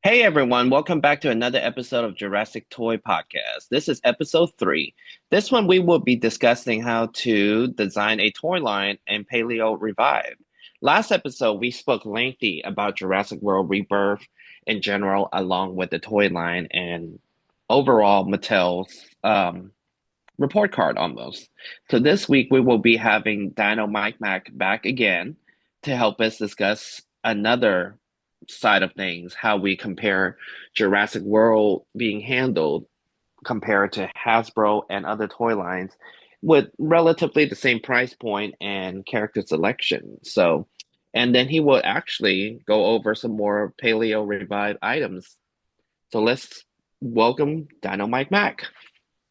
Hey everyone, welcome back to another episode of Jurassic Toy Podcast. This is episode 3. This one we will be discussing how to design a toy line in Paleo Revived. Last episode we spoke lengthy about Jurassic World Rebirth in general, along with the toy line and overall Mattel's report card almost. So this week we will be having DinoMikeMak back again to help us discuss another side of things, how we compare Jurassic World being handled compared to Hasbro and other toy lines with relatively the same price point and character selection. So, and then he will actually go over some more Paleo Revived items. So let's welcome Dino Mike Mac.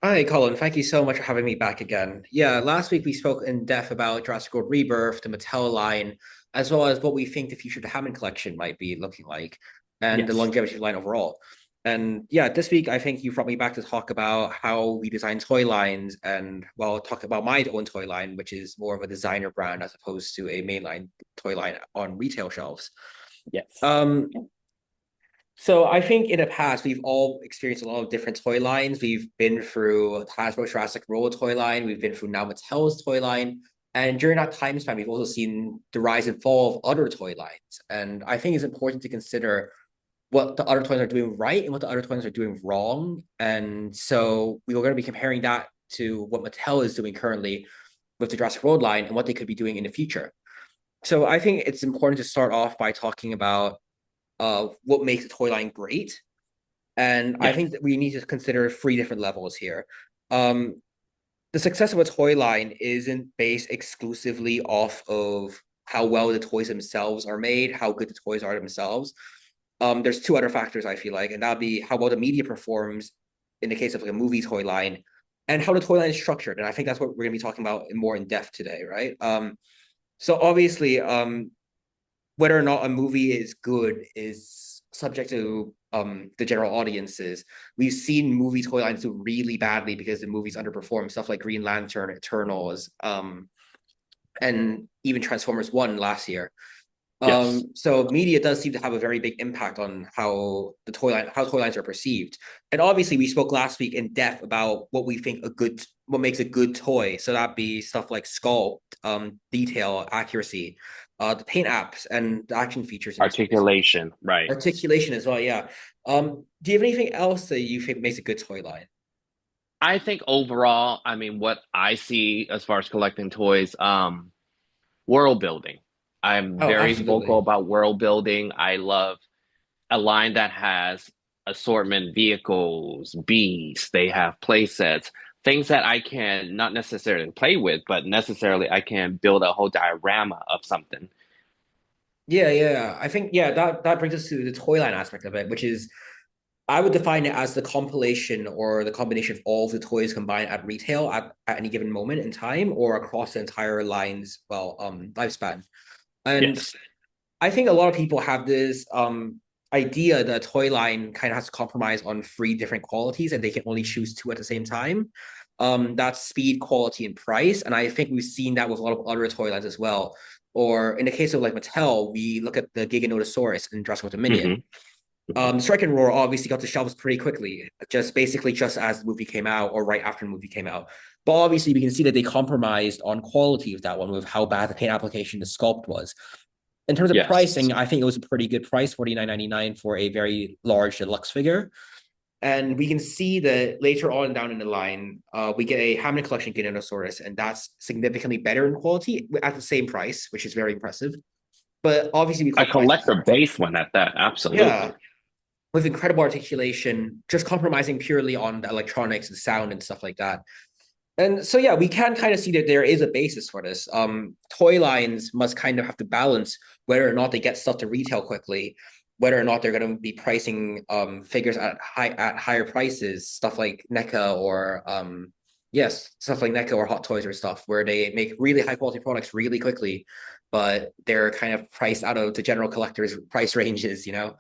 Hi, Colin. Thank you so much for having me back again. Yeah, last week we spoke in depth about Jurassic World Rebirth, the Mattel line, as well as what we think the future of the Hammond collection might be looking like, and the Yes. longevity of the line overall. And yeah, this week I think you brought me back to talk about how we design toy lines and, well, talk about my own toy line, which is more of a designer brand as opposed to a mainline toy line on retail shelves. Yes. Um, so I think in the past we've all experienced a lot of different toy lines. We've been through Hasbro Jurassic World toy line. We've been through now Mattel's toy line, and during that time span, we've also seen the rise and fall of other toy lines. And I think it's important to consider what the other toys are doing right and what the other toys are doing wrong. And so we are going to be comparing that to what Mattel is doing currently with the Jurassic World line and what they could be doing in the future. So I think it's important to start off by talking about what makes a toy line great. And I think Yes. that we need to consider three different levels here. Um, the success of a toy line isn't based exclusively off of how well the toys themselves are made, how good the toys are themselves. There's two other factors I feel like, and that'd be how well the media performs in the case of like a movie toy line, and how the toy line is structured. And I think that's what we're going to be talking about more in depth today, right? So obviously, whether or not a movie is good is subject to the general audiences. We've seen movie toy lines do really badly because the movies underperform, stuff like Green Lantern, Eternals, and even Transformers One last year. Yes. So media does seem to have a very big impact on how toy lines are perceived. And obviously, we spoke last week in depth about what makes a good toy. So that'd be stuff like sculpt, detail, accuracy, the paint apps, and the action features in toys. Articulation, right. Articulation as well, yeah. Do you have anything else that you think makes a good toy line? I think overall, I mean, what I see as far as collecting toys, world building. I'm Oh, very vocal absolutely. about world building. I love a line that has assortment vehicles, beasts, they have play sets, things that I can not necessarily play with, but necessarily I can build a whole diorama of something. Yeah. I think that brings us to the toy line aspect of it, which is I would define it as the compilation or the combination of all of the toys combined at retail at any given moment in time or across the entire line's lifespan. And Yes. I think a lot of people have this idea that a toy line kind of has to compromise on three different qualities and they can only choose two at the same time. That's speed, quality, and price. And I think we've seen that with a lot of other toy lines as well. Or in the case of like Mattel, we look at the Giganotosaurus in Jurassic World Dominion. Hmm. Hmm. Strike and Roar obviously got to shelves pretty quickly, just as the movie came out or right after the movie came out. But obviously, we can see that they compromised on quality of that one with how bad the paint application, the sculpt was. In terms of Yes. pricing, I think it was a pretty good price, $49.99 for a very large deluxe figure. And we can see that later on down in the line, we get a Hammond Collection Giganotosaurus, and that's significantly better in quality at the same price, which is very impressive. But obviously, we A compromised. collector base one at that, Yeah, absolutely. with incredible articulation, just compromising purely on the electronics and sound and stuff like that. And so, yeah, we can kind of see that there is a basis for this. Toy lines must kind of have to balance whether or not they get stuff to retail quickly, whether or not they're going to be pricing figures at higher prices, stuff like NECA or stuff like NECA or Hot Toys or stuff where they make really high quality products really quickly, but they're kind of priced out of the general collector's price ranges, you know?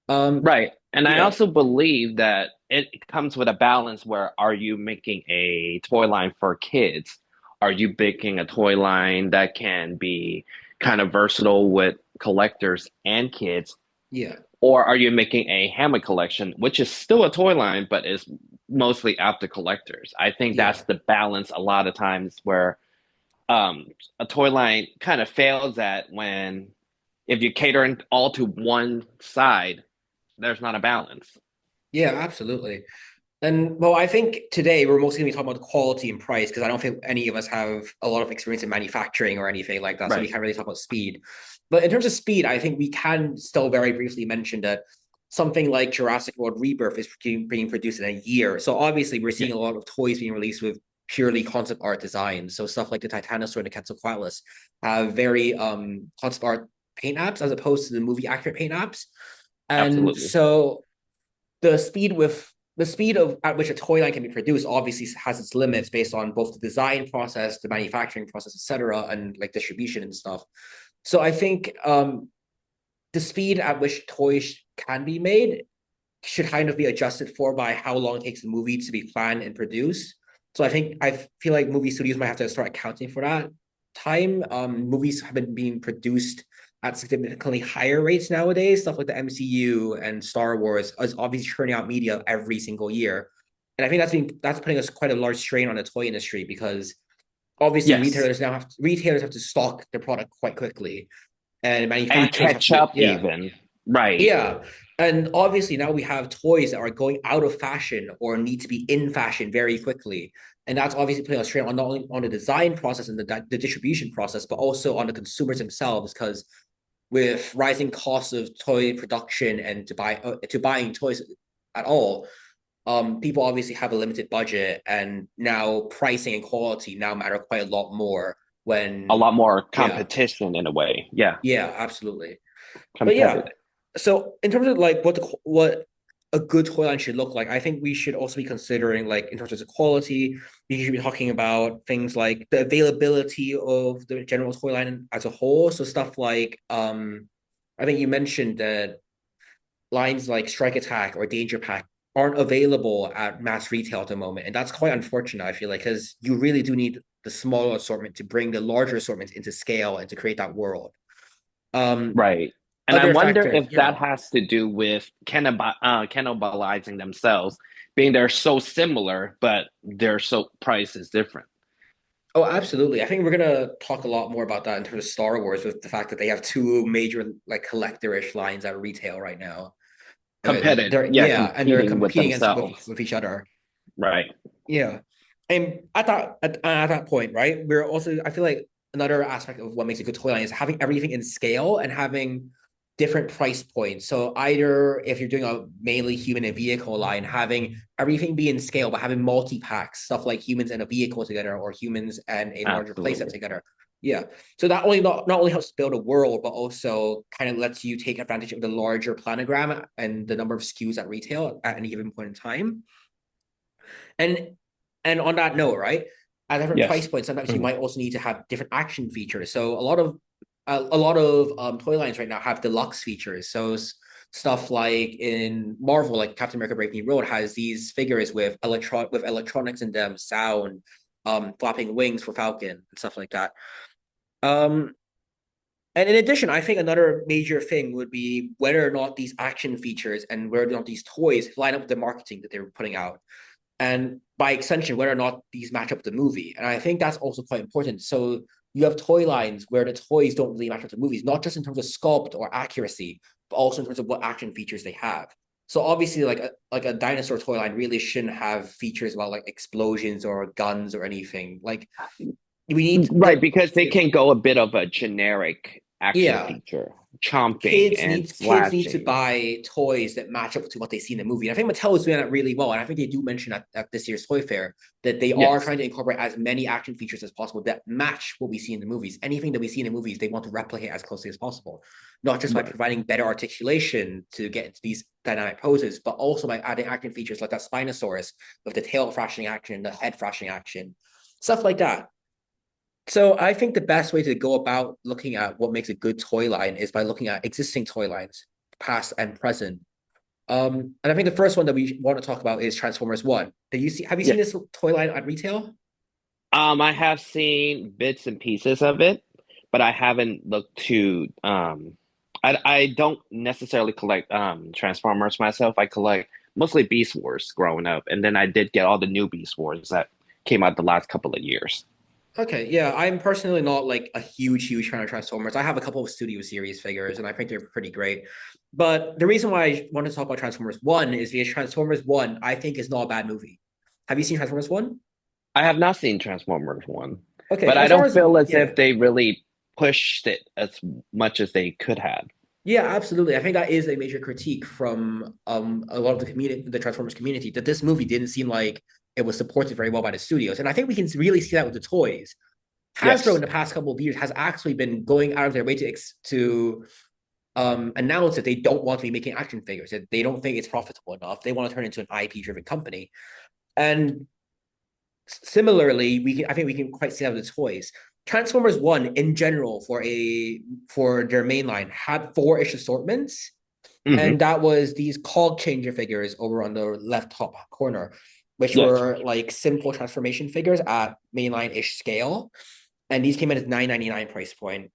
Um, Right. And I yeah, also believe that it comes with a balance where are you making a toy line for kids? Are you making a toy line that can be kind of versatile with collectors and kids? yeah. Or are you making a hammer collection, which is still a toy line, but is mostly out to collectors? I think that's Yeah. the balance a lot of times where um, a toy line kind of fails at when if you're catering all to one side, there's not a balance. Yeah, absolutely. And well, I think today we're mostly going to be talking about quality and price because I don't think any of us have a lot of experience in manufacturing or anything like that. So we Right. can't really talk about speed. But in terms of speed, I think we can still very briefly mention that something like Jurassic World Rebirth is being produced in a year. So obviously, we're Yeah. seeing a lot of toys being released with purely concept art designs. So stuff like the Titanosaur and the Quetzalcoatlus have very concept art paint apps as opposed to the movie accurate paint apps. And Absolutely. so the speed of at which a toy line can be produced obviously has its limits based on both the design process, the manufacturing process, etc., and like distribution and stuff. So I think the speed at which toys can be made should kind of be adjusted for by how long it takes the movie to be planned and produced. So I feel like movie studios might have to start accounting for that time. Movies have been being produced at significantly higher rates nowadays. Stuff like the MCU and Star Wars is obviously churning out media every single year, and I think that's putting us quite a large strain on the toy industry because obviously Yes. retailers have to stock their product quite quickly, and And manufacturers have catch to up even. Right. yeah. And obviously now we have toys that are going out of fashion or need to be in fashion very quickly. And that's obviously putting a strain on not only on the design process and the distribution process, but also on the consumers themselves. Because with rising costs of toy production and to buying toys at all, people obviously have a limited budget, and now pricing and quality now matter quite a lot more. A When lot more yeah, competition in a way. Yeah. yeah, absolutely. But yeah, Competitive. so in terms of like what a good toy line should look like, I think we should also be considering like in terms of the quality, we should be talking about things like the availability of the general toy line as a whole. So stuff like I think you mentioned that lines like Strike Attack or Danger Pack aren't available at mass retail at the moment. And that's quite unfortunate, I feel like, because you really do need the smaller assortment to bring the larger assortment into scale and to create that world. Um, Right. And I other wonder factors, if that yeah. has to do with cannibalizing themselves, being they're so similar, but their so price is different. Oh, absolutely. I think we're gonna talk a lot more about that in terms of Star Wars with the fact that they have two major like collector-ish lines at retail right now. They're Yeah, yeah, and they're competing with competing against themselves. with each other. Right. Yeah. And at that point, right, we're also I feel like another aspect of what makes a good toy line is having everything in scale and having different price points. So either if you're doing a mainly human and vehicle line, having everything be in scale, but having multi-packs, stuff like humans and a vehicle together or humans and a larger playset Absolutely. together. Yeah. So that only not only helps build a world, but also kind of lets you take advantage of the larger planogram and the number of SKUs at retail at any given point in time. And and on that note, right, at different price Yes. points, sometimes you Mhm. might also need to have different action features. So a lot of toy lines right now have deluxe features. So stuff like in Marvel, like Captain America: Brave New World, has these figures with electronics in them, sound, flapping wings for Falcon and stuff like that. Um, and in addition, I think another major thing would be whether or not these action features and whether or not these toys line up with the marketing that they're putting out and by extension, whether or not these match up with the movie. And I think that's also quite important. So you have toy lines where the toys don't really match up to movies, not just in terms of sculpt or accuracy, but also in terms of what action features they have. So obviously, like a dinosaur toy line really shouldn't have features about like explosions or guns or anything. Like we need Right, the because they can go a bit of a generic action yeah, feature, chomping and kids need to slashing. buy toys that match up to what they see in the movie. And I think Mattel is doing that really well. And I think they do mention at this year's Toy Fair that they are Yes. trying to incorporate as many action features as possible that match what we see in the movies. Anything that we see in the movies, they want to replicate as closely as possible, not just by Right. providing better articulation to get into these dynamic poses, but also by adding action features like that Spinosaurus with the tail thrashing action, the head thrashing action, stuff like that. So I think the best way to go about looking at what makes a good toy line is by looking at existing toy lines, past and present. And I think the first one that we want to talk about is Transformers One. Did you see? Have you Yeah. seen this toy line at retail? I have seen bits and pieces of it, but I haven't looked too I don't necessarily collect Transformers myself. I collect mostly Beast Wars growing up, and then I did get all the new Beast Wars that came out the last couple of years. Okay, yeah, I'm personally not like a huge fan of Transformers. I have a couple of Studio Series figures, and I think they're pretty great. But the reason why I want to talk about Transformers One is because Transformers One, I think, is not a bad movie. Have you seen Transformers One? I have not seen Transformers 1, Okay, but I don't Transformers, feel as yeah, if they really pushed it as much as they could have. yeah, absolutely. I think that is a major critique from a lot of the community, the Transformers community, that this movie didn't seem like it was supported very well by the studios, and I think we can really see that with the toys. Hasbro in Yes. the past couple of years has actually been going out of their way to announce that they don't want to be making action figures, that they don't think it's profitable enough. They want to turn it into an IP driven company. And similarly, I think we can quite see that with the toys. Transformers One in general for their main line had four-ish assortments, Hmm. and that was these cog changer figures over on the left top corner, which Yes. were like simple transformation figures at mainline-ish scale, and these came in at 9.99 price point.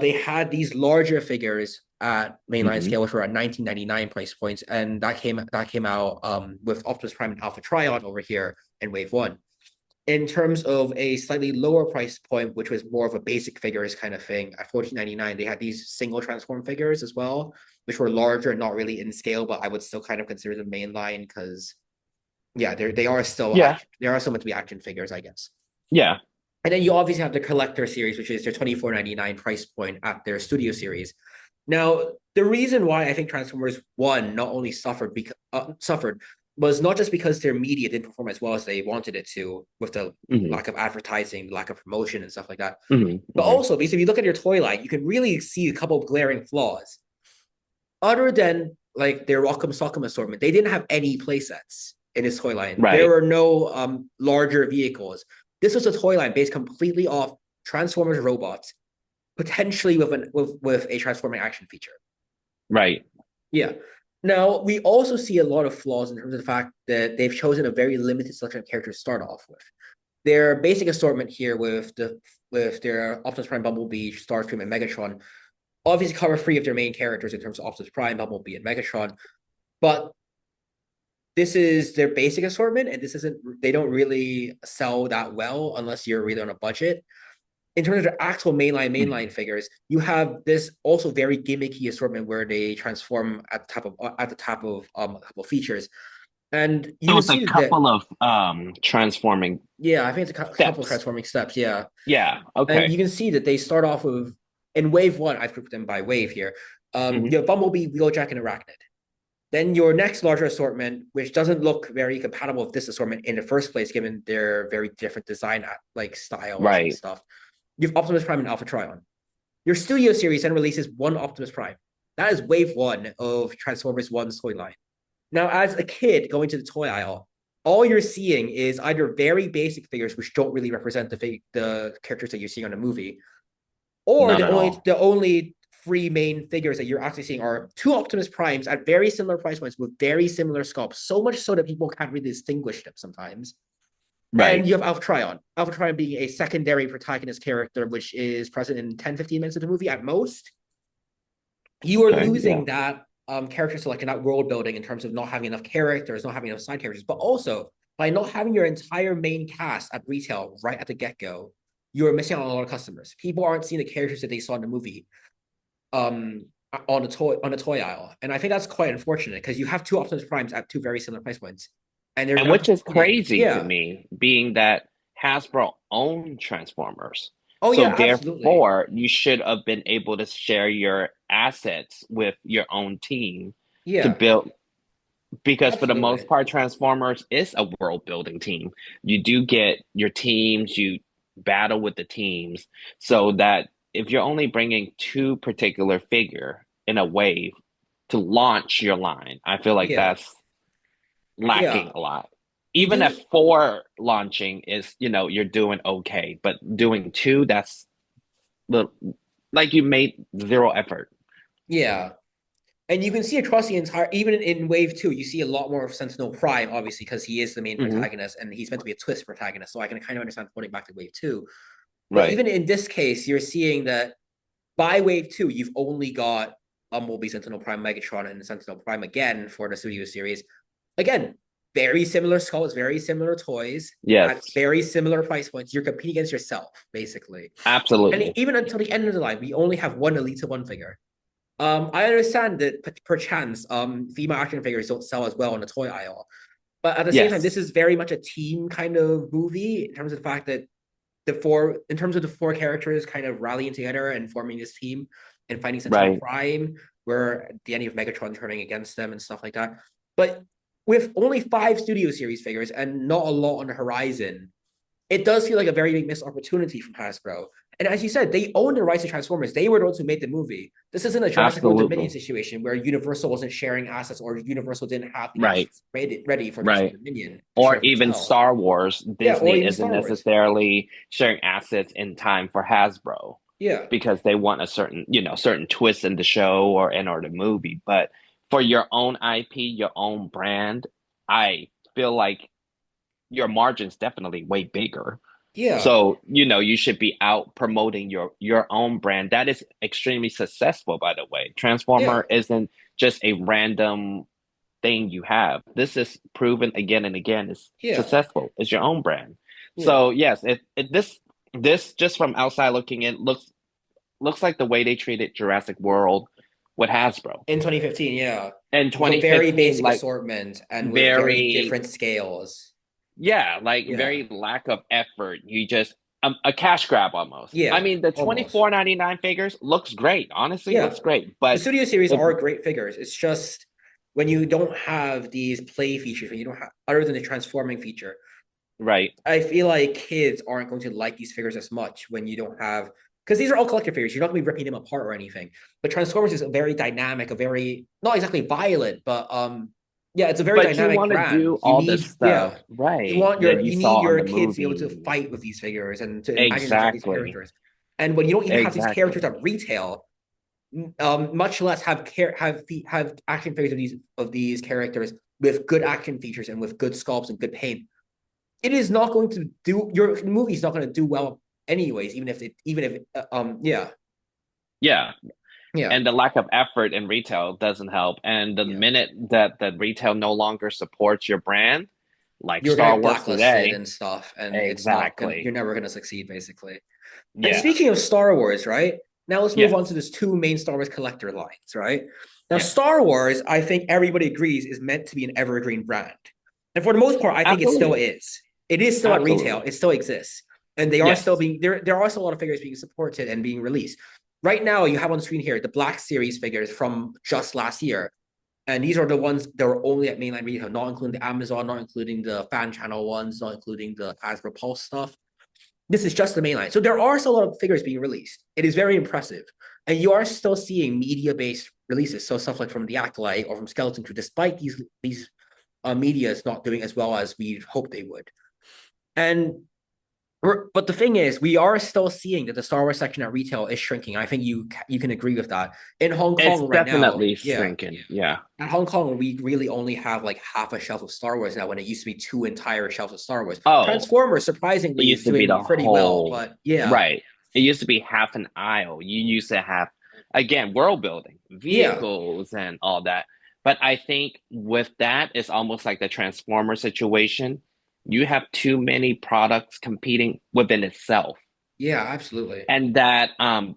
They had these larger figures at mainline Hmm. scale, which were at 19.99 price points, and that came out with Optimus Prime and Alpha Trion over here in Wave One. In terms of a slightly lower price point, which was more of a basic figures kind of thing, at 14.99, they had these single transform figures as well, which were larger and not really in scale, but I would still kind of consider them mainline because yeah, they are still Yeah. they are still meant to be action figures, I guess. Yeah. And then you obviously have the collector series, which is their 24.99 price point at their studio series. Now, the reason why I think Transformers One not only suffered was not just because their media didn't perform as well as they wanted it to, with the Hmm. lack of advertising, lack of promotion, and stuff like that, Hmm. but Hmm. also because if you look at your toy line, you can really see a couple of glaring flaws. Other than like their Rock'em Sock'em assortment, they didn't have any playsets in this toy line. There Right. were no larger vehicles. This was a toy line based completely off Transformers robots, potentially with a transforming action feature. Right. Yeah. Now we also see a lot of flaws in terms of the fact that they've chosen a very limited selection of characters to start off with. Their basic assortment here with their Optimus Prime, Bumblebee, Starscream, and Megatron obviously cover three of their main characters in terms of Optimus Prime, Bumblebee, and Megatron. But this is their basic assortment, and this isn't. They don't really sell that well unless you're really on a budget. In terms of the actual Mhm. mainline figures, you have this also very gimmicky assortment where they transform at the top of a couple of features, and you So can it's a see that. couple of transforming Yeah, I think it's a couple of steps. transforming steps. Yeah, Yeah. and Okay. you can see that they start off with in wave one. I've grouped them by wave here. Hmm. You have Bumblebee, Wheeljack, and Arachnid. Then your next larger assortment, which doesn't look very compatible with this assortment in the first place, given their very different design like styles and Right. stuff. You have Optimus Prime and Alpha Trion. Your Studio series then releases one Optimus Prime. That is wave one of Transformers One's toy line. Now, as a kid going to the toy aisle, all you're seeing is either very basic figures which don't really represent the characters that you're seeing on the movie, or None the at only all. the only three main figures that you're actually seeing are two Optimus Primes at very similar price points with very similar sculpts, so much so that people can't really distinguish them sometimes. And Right. you have Alpha Trion. Alpha Trion being a secondary protagonist character, which is present in 10, 15 minutes of the movie at most. You are Okay. Yeah. losing that character selection, that world building in terms of not having enough characters, not having enough side characters, but also by not having your entire main cast at retail right at the get go, you're missing out on a lot of customers. People aren't seeing the characters that they saw in the movie um, on the toy aisle, and I think that's quite unfortunate because you have two Optimus Primes at two very similar price points, and they're And not which is competing. crazy to Yeah. me, being that Hasbro owned Transformers. Oh So yeah, absolutely. therefore, you should have been able to share your assets with your own team to Yeah, build, because for the most absolutely. part, Transformers is a world building team. You do get your teams, you battle with the teams, so that if you're only bringing two particular figure in a wave to launch your line, I feel like Yeah, that's lacking yeah. a lot. You Even do. at four launching is, you're doing okay, but doing two, that's the like you made zero effort. Yeah. And you can see across the entire, even in Wave 2, you see a lot more of Sentinel Prime, obviously, because he is the main Hmm. protagonist and he's meant to be a twist protagonist. So I can kind of understand putting back to Wave 2. But Right. even in this case, you're seeing that by Wave 2, you've only got Bumblebee, Sentinel Prime, Megatron, and Sentinel Prime again for the studio series. Again, very similar sculpts, very similar toys at Yes, very similar price points. You're competing against yourself, basically. And absolutely. even until the end of the line, we only have one Elite One figure. I understand that perchance female action figures don't sell as well on the toy aisle, but at the same time, Yes, this is very much a team kind of movie in terms of the fact that in terms of the four characters kind of rallying together and forming this team and fighting Sentinel right. Prime, where the ending of Megatron turning against them and stuff like that. But with only 5 studio series figures and not a lot on the horizon, it does feel like a very big missed opportunity from Hasbro. And as you said, they own the rights to Transformers. They were the ones who made the movie. This isn't a Jurassic World Dominion Absolutely. situation where Universal wasn't sharing assets or Universal didn't have the Right, assets ready for Jurassic right. World Dominion to share Or with even Mattel. Star Wars, Yeah, or Disney even isn't Star Wars. necessarily sharing assets in time for Hasbro Yeah, because they want a certain, certain twist in the show or in or the movie. But for your own IP, your own brand, I feel like your margin's definitely way bigger. yeah, So, you should be out promoting your own brand. That is extremely successful, by the way. yeah, Transformer isn't just a random thing you have. This is proven again and again is yeah, successful. It's your own brand. yeah. So yes, this just from outside looking in looks like the way they treated Jurassic World with Hasbro In 2015, yeah. in With a very 2015, basic like assortment and with very very different scales. yeah, like Yeah, very lack of effort. You just a cash grab almost. I yeah, mean, the twenty almost. four ninety nine figures looks great. Honestly, Yeah. looks great. The But studio series if are great figures. It's just when you don't have these play features, when you don't have other than the transforming feature, right, I feel like kids aren't going to like these figures as much when you don't have because these are all collector figures. You're not going to be ripping them apart or anything. But Transformers is a very dynamic, a very not exactly violent, but yeah, it's a very but you dynamic want to brand. do all the stuff right that you You need saw on your the kids to be able to movie. fight with these figures and to imagine and these Exactly. characters. And when you don't even have these characters Exactly. at retail, much less have action figures of these characters with good action features and with good sculpts and good paint, it is not going to do your movie is not going to do well anyways, even if yeah, Yeah. yeah, And the lack of effort in retail doesn't help. And the yeah, minute that retail no longer supports your brand, like you're gonna Star get Wars blacklisted today, and stuff, and it's not gonna you're exactly. never gonna succeed basically. And Yeah. speaking of Star Wars, right? Now let's move on to Yes. this two main Star Wars collector lines, right? Now, Yes. Star Wars, I think everybody agrees, is meant to be an evergreen brand. And for the most part, I think it still Absolutely. is. It is still at retail, Absolutely. it still exists. And they are still Yes. being there are also a lot of figures being supported and being released. Right now, you have on the screen here the Black Series figures from just last year. And these are the ones that were only at mainline retail, not including the Amazon, not including the fan channel ones, not including the Hasbro Pulse stuff. This is just the main line. So there are still a lot of figures being released. It is very impressive. And you are still seeing media-based releases. So stuff like from The Acolyte or from Skeleton Crew, despite these medias not doing as well as we hoped they would. And but the thing is, we are still seeing that the Star Wars section at retail is shrinking. I think you can agree with that. In Hong It's Kong right now, definitely yeah. shrinking. Yeah. At Hong Kong, we really only have like half a shelf of Star Wars now when it used to be 2 entire shelves of Star Wars. Oh, Transformers, it surprisingly, is used to be doing the pretty well, whole, but yeah, right. It used to be half an aisle. You used to have, again, world building, yeah, vehicles, and all that. But I think with that, it's almost like the Transformer situation. You have too many products competing within itself. yeah, absolutely. And that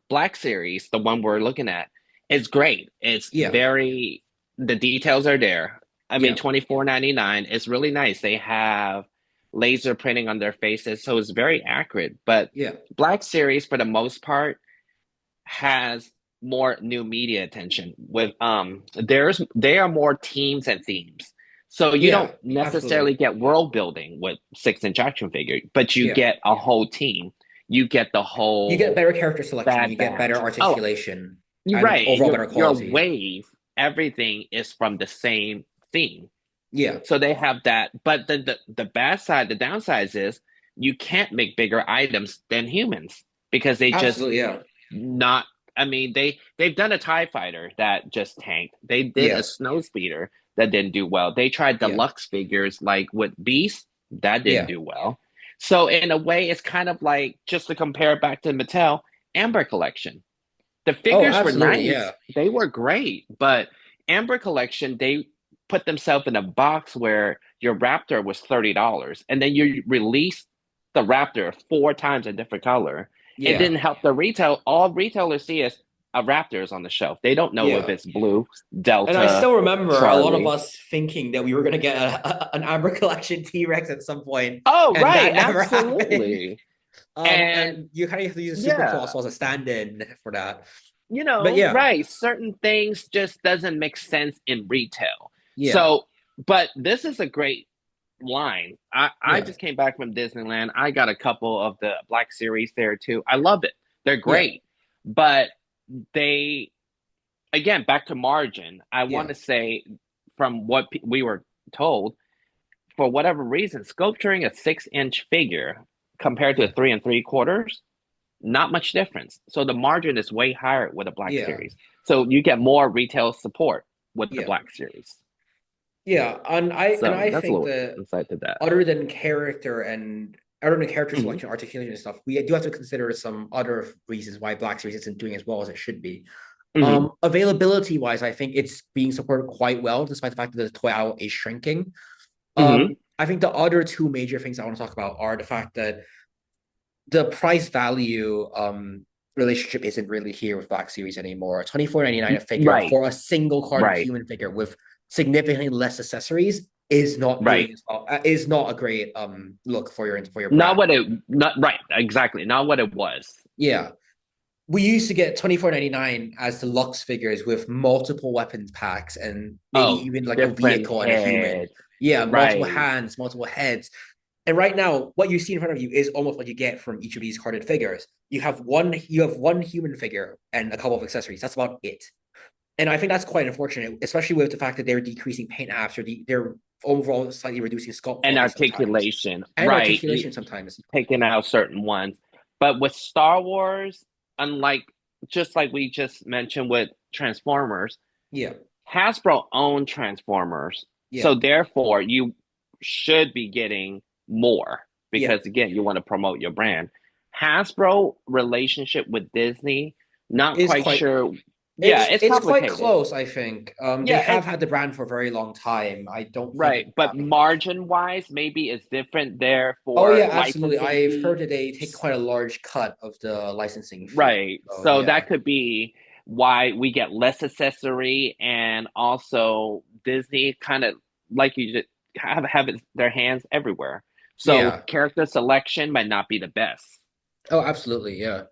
Black Series, the one we're looking at, is great. It's Yeah, very, the details are there. I mean, yeah, 24.99 is really nice. They have laser printing on their faces, so it's very accurate. But yeah, Black Series, for the most part, has more new media attention. With there are more teams and themes. So you yeah, don't necessarily absolutely. get world building with 6 inch action figure, but you Yeah. get a whole team. You get the You get whole better character selection, Bad you get better Batch. Oh, articulation you're and right. overall Your better your quality. wave, everything is from the same theme. Yeah, So they have that. But the bad side, the downsides is you can't make bigger items than humans because they just absolutely. Yeah, not. I mean, they've done a TIE fighter that just tanked. They did a yeah, snow speeder that didn't do well. They tried yeah, deluxe figures like with Beast that didn't yeah, do well. So in a way, it's kind of like just to compare it back to Mattel Amber Collection. The Oh, figures were absolutely. nice. Yeah. They were great, but Amber Collection, they put themselves in a box where your Raptor was $30, and then you release the Raptor four times a different color. It Yeah. didn't help the retail. All retailers see is a Raptor is on the shelf. They don't know if Yeah. it's blue, And I Delta, still remember a lot of Charlie. us thinking that we were going to get an Amber Collection T-Rex at some point, Oh, and right, that never happened. absolutely. And And you kind of have to use a Super yeah, Colossal as a stand-in for that. you But know, yeah, right, certain things just doesn't make sense in retail. yeah, So, but this is a great line. I yeah, just came back from Disneyland. I got a couple of the Black Series there too. I love it. They're yeah, great. But they again back to margin. I want yeah. to say from what we were told, for whatever reason, sculpturing a 6-inch figure compared to a Yeah. 3 3/4, not much difference. So the margin is way higher with a Black Yeah. Series. So you get more retail support with the Yeah. Black Series. Yeah. And So I that's a think little that insight to that. other than character Hmm. selection, articulation and stuff, we do have to consider some other reasons why Black Series isn't doing as well as it should be. Hmm. Availability wise, I think it's being supported quite well, despite the fact that the toy aisle is shrinking. Hmm. I think the other two major things I want to talk about are the fact that the price value relationship isn't really here with Black Series anymore. 24.99 a figure Right, for a single carded right, human figure with significantly less accessories is not right. doing is not a great look for your Not brand. what it, not right, exactly. Not what it was. Yeah. We used to get 24.99 as deluxe figures with multiple weapons packs and maybe Oh, even like a different vehicle and a human. head. Yeah, multiple Right, hands, multiple heads. And right now, what you see in front of you is almost what you get from each of these carded figures. You have one human figure and a couple of accessories. That's about it. And I think that's quite unfortunate, especially with the fact that they're decreasing paint apps or they're overall slightly reducing sculpt and quality sometimes articulation. and Right, articulation sometimes. taking out certain ones. But with Star Wars, unlike just like we just mentioned with Transformers, Yeah, Hasbro owned Transformers. yeah, So therefore, you should be getting more yeah. because again, you want to promote your brand. Hasbro relationship with Disney, not Is quite quite sure. Yeah, it's it's quite complicated. close, I think. They Yeah, have had the brand for a very long time. I don't think right. it's But that big of a deal. margin wise, maybe it's different there Oh for yeah, absolutely. licensing I've heard fee. that they take quite a large cut of the licensing fee. Right. So So yeah, that could be why we get less accessory and also Disney kind of like you just their hands everywhere. So yeah. character selection might not be the best. Oh, absolutely, yeah.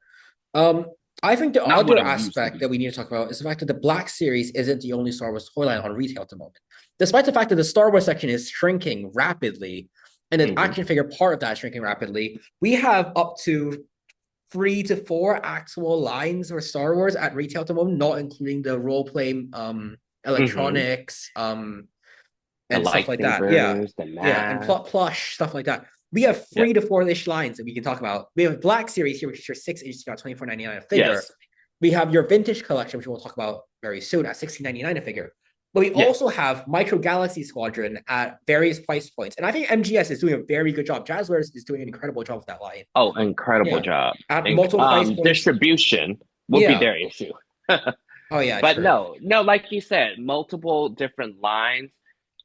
Um, I think the Not what other it used to aspect be. that we need to talk about is the fact that the Black Series isn't the only Star Wars toy line on retail at the moment. Despite the fact that the Star Wars section is shrinking rapidly, and the Hmm. action figure part of that is shrinking rapidly, we have up to 3 to 4 actual lines for Star Wars at retail at the moment, not including the role play Hmm. electronics The and stuff like that. Yeah. lightsabers, the Yeah. And mask. plush, stuff like that. We have Yep. 3 to 4 ish lines that we can talk about. We have Black Series here, which is your 6 inch, about 24.99 a figure. Yes. We have your vintage collection, which we'll talk about very soon at 16.99 a figure. But we Yes. also have Micro Galaxy Squadron at various price points. And I think MGS is doing a very good job. Jazzwares is doing an incredible job with that line. Oh, incredible Yeah. job. At multiple price points. Distribution would be Yeah. their issue. Oh, yeah, But true. no, no, like you said, multiple different lines,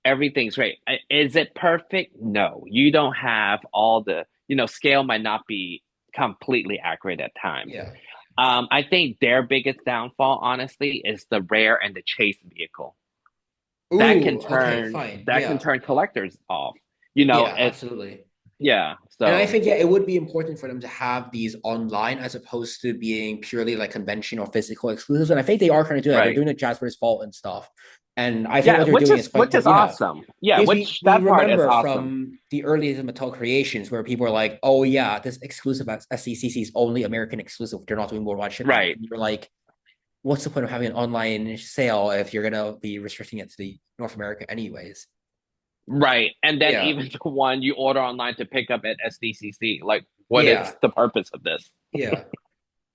everything's great. Is it perfect? No, you don't have all the, scale might not be completely accurate at times. Yeah. I think their biggest downfall, honestly, is the rare and the chase vehicle. That can Ooh, okay, turn fine. that can Yeah. turn collectors off. Yeah, It absolutely. yeah. And I So think, yeah, it would be important for them to have these online as opposed to being purely like convention or physical exclusives. And I think they are trying to do that. They're right. doing the Jasper's Fault and stuff. And I think Yeah, what they're doing is quite which good. is Yeah. awesome. Yeah, Because which we that part is remember awesome. from the earliest Mattel creations where people were like, oh, yeah, this exclusive SCCC is only American exclusive. They're not doing worldwide shipping. Right. And you're like, what's the point of having an online sale if you're going to be restricting it to the North America anyways? Right. And then Yeah. even the one you order online to pick up at SDCC, like, what is Yeah. the purpose of this? Yeah.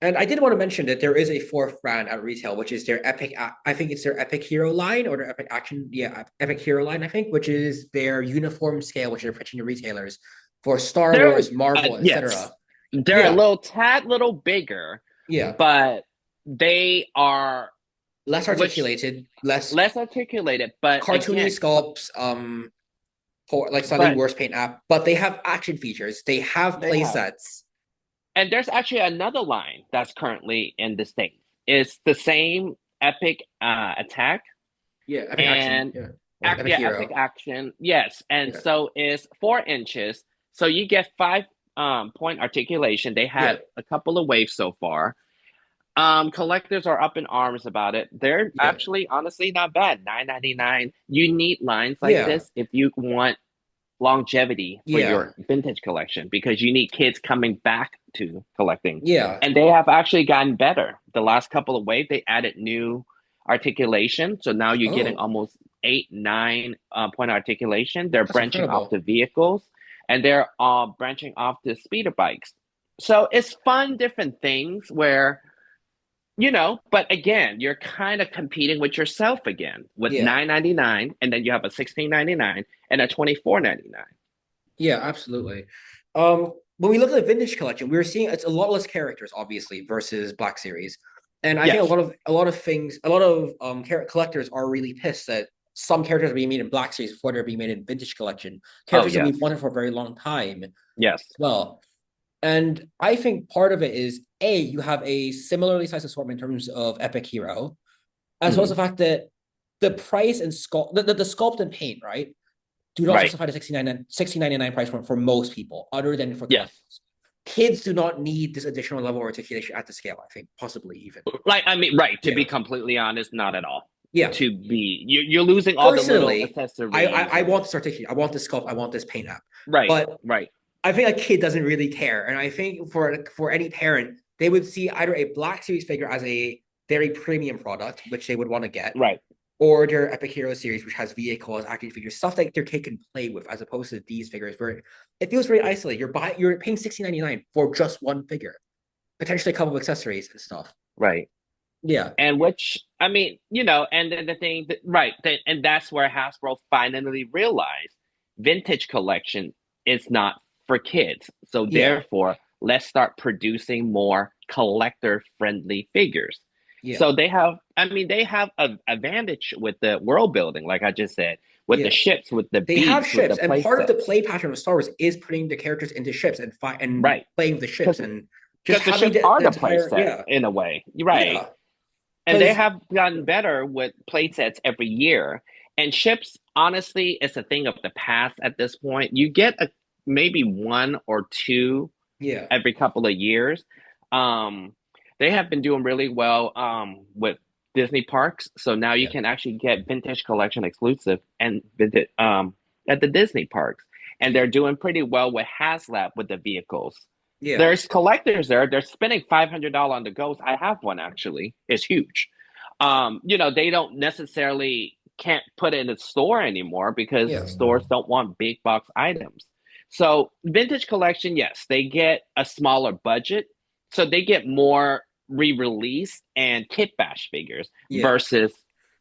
And I did want to mention that there is a fourth brand at retail, which is their Epic. I think it's their Epic Hero line or their Epic Action. Yeah, Epic Hero line. I think, which is their uniform scale, which they're pitching to retailers for Star They're Wars, Marvel, yes, etc. they're a Yeah, little tad little bigger, yeah, but they are Less which articulated, less less articulated, but cartoony again, sculpts, like slightly but worse paint app, but they have action features. They have they play have. sets. And there's actually another line that's currently in the States. It's the same epic attack Yeah, epic action. and Yeah, or epic yeah, epic hero. action. Yes. And Yeah, so it's 4 inches. So you get 5 point articulation. They yeah, had a couple of waves so far. Collectors are up in arms about it. They're yeah, actually honestly not bad. 9.99. You need lines like yeah, this if you want longevity for yeah, your vintage collection because you need kids coming back to collecting. yeah. And they have actually gotten better. The last couple of waves, they added new articulation. So now you're getting Oh, almost 8, 9 point articulation. They're that's branching off incredible. the vehicles and they're branching off the speeder bikes. So it's fun, different things where but again, you're kind of competing with yourself again with Yeah, 9.99, and then you have a 16.99 and a 24.99. yeah, absolutely. When we look at the vintage collection, we're seeing it's a lot less characters, obviously, versus Black Series. And I think Yes. a lot of collectors are really pissed that some characters are being made in Black Series before they're being made in vintage collection. Oh, Characters that we've yes. wanted for a very long time as Yes. well. And I think part of it is you have a similarly sized assortment in terms of Epic Hero, as well as Hmm. the fact that the price and sculpt, the sculpt and paint, right, do not Right. justify the 16.99 price point for most people, other than for Yes. collectors. Kids do not need this additional level of articulation at the scale, I think, possibly even. Like, I mean, right. To be Yeah. completely honest, not at all. Yeah. You're losing all the little Personally, accessories I and want this articulation. I want this sculpt. I want this paint app. right. But Right. I think a kid doesn't really care. And I think for any parent, they would see either a Black Series figure as a very premium product, which they would want to get, Right. or their Epic Hero series, which has vehicles, action figures, stuff that their kid can play with, as opposed to these figures where it feels very isolated. You're paying $16.99 for just one figure, potentially a couple of accessories and stuff. Right. Yeah, And which, I mean, and then the thing that, right, and that's where Hasbro finally realized vintage collection is not for kids. So yeah, therefore, let's start producing more collector friendly figures. yeah, So they have an advantage with the world building, like I just said, with the yeah. ships, with the They have beats, with ships, the and play part of the sets. play pattern of Star Wars is putting the characters into ships and Right. playing with the ships Because and just because the having ships are the the play entire set yeah, in a way. Right. yeah. And they Because have gotten better with play sets every year. And ships, honestly, is a thing of the past at this point. You get maybe one or two yeah, every couple of years. Um, they have been doing really well with Disney parks. So now you yeah, can actually get vintage collection exclusive and visit at the Disney parks. And they're doing pretty well with HasLab with the vehicles. yeah, There's collectors there. They're spending $500 on the ghost. I have one actually. It's huge. They don't necessarily can't put it in the store anymore because yeah, stores don't want big box items. So vintage collection, yes, they get a smaller budget, so they get more re-release and kit bash figures yeah. versus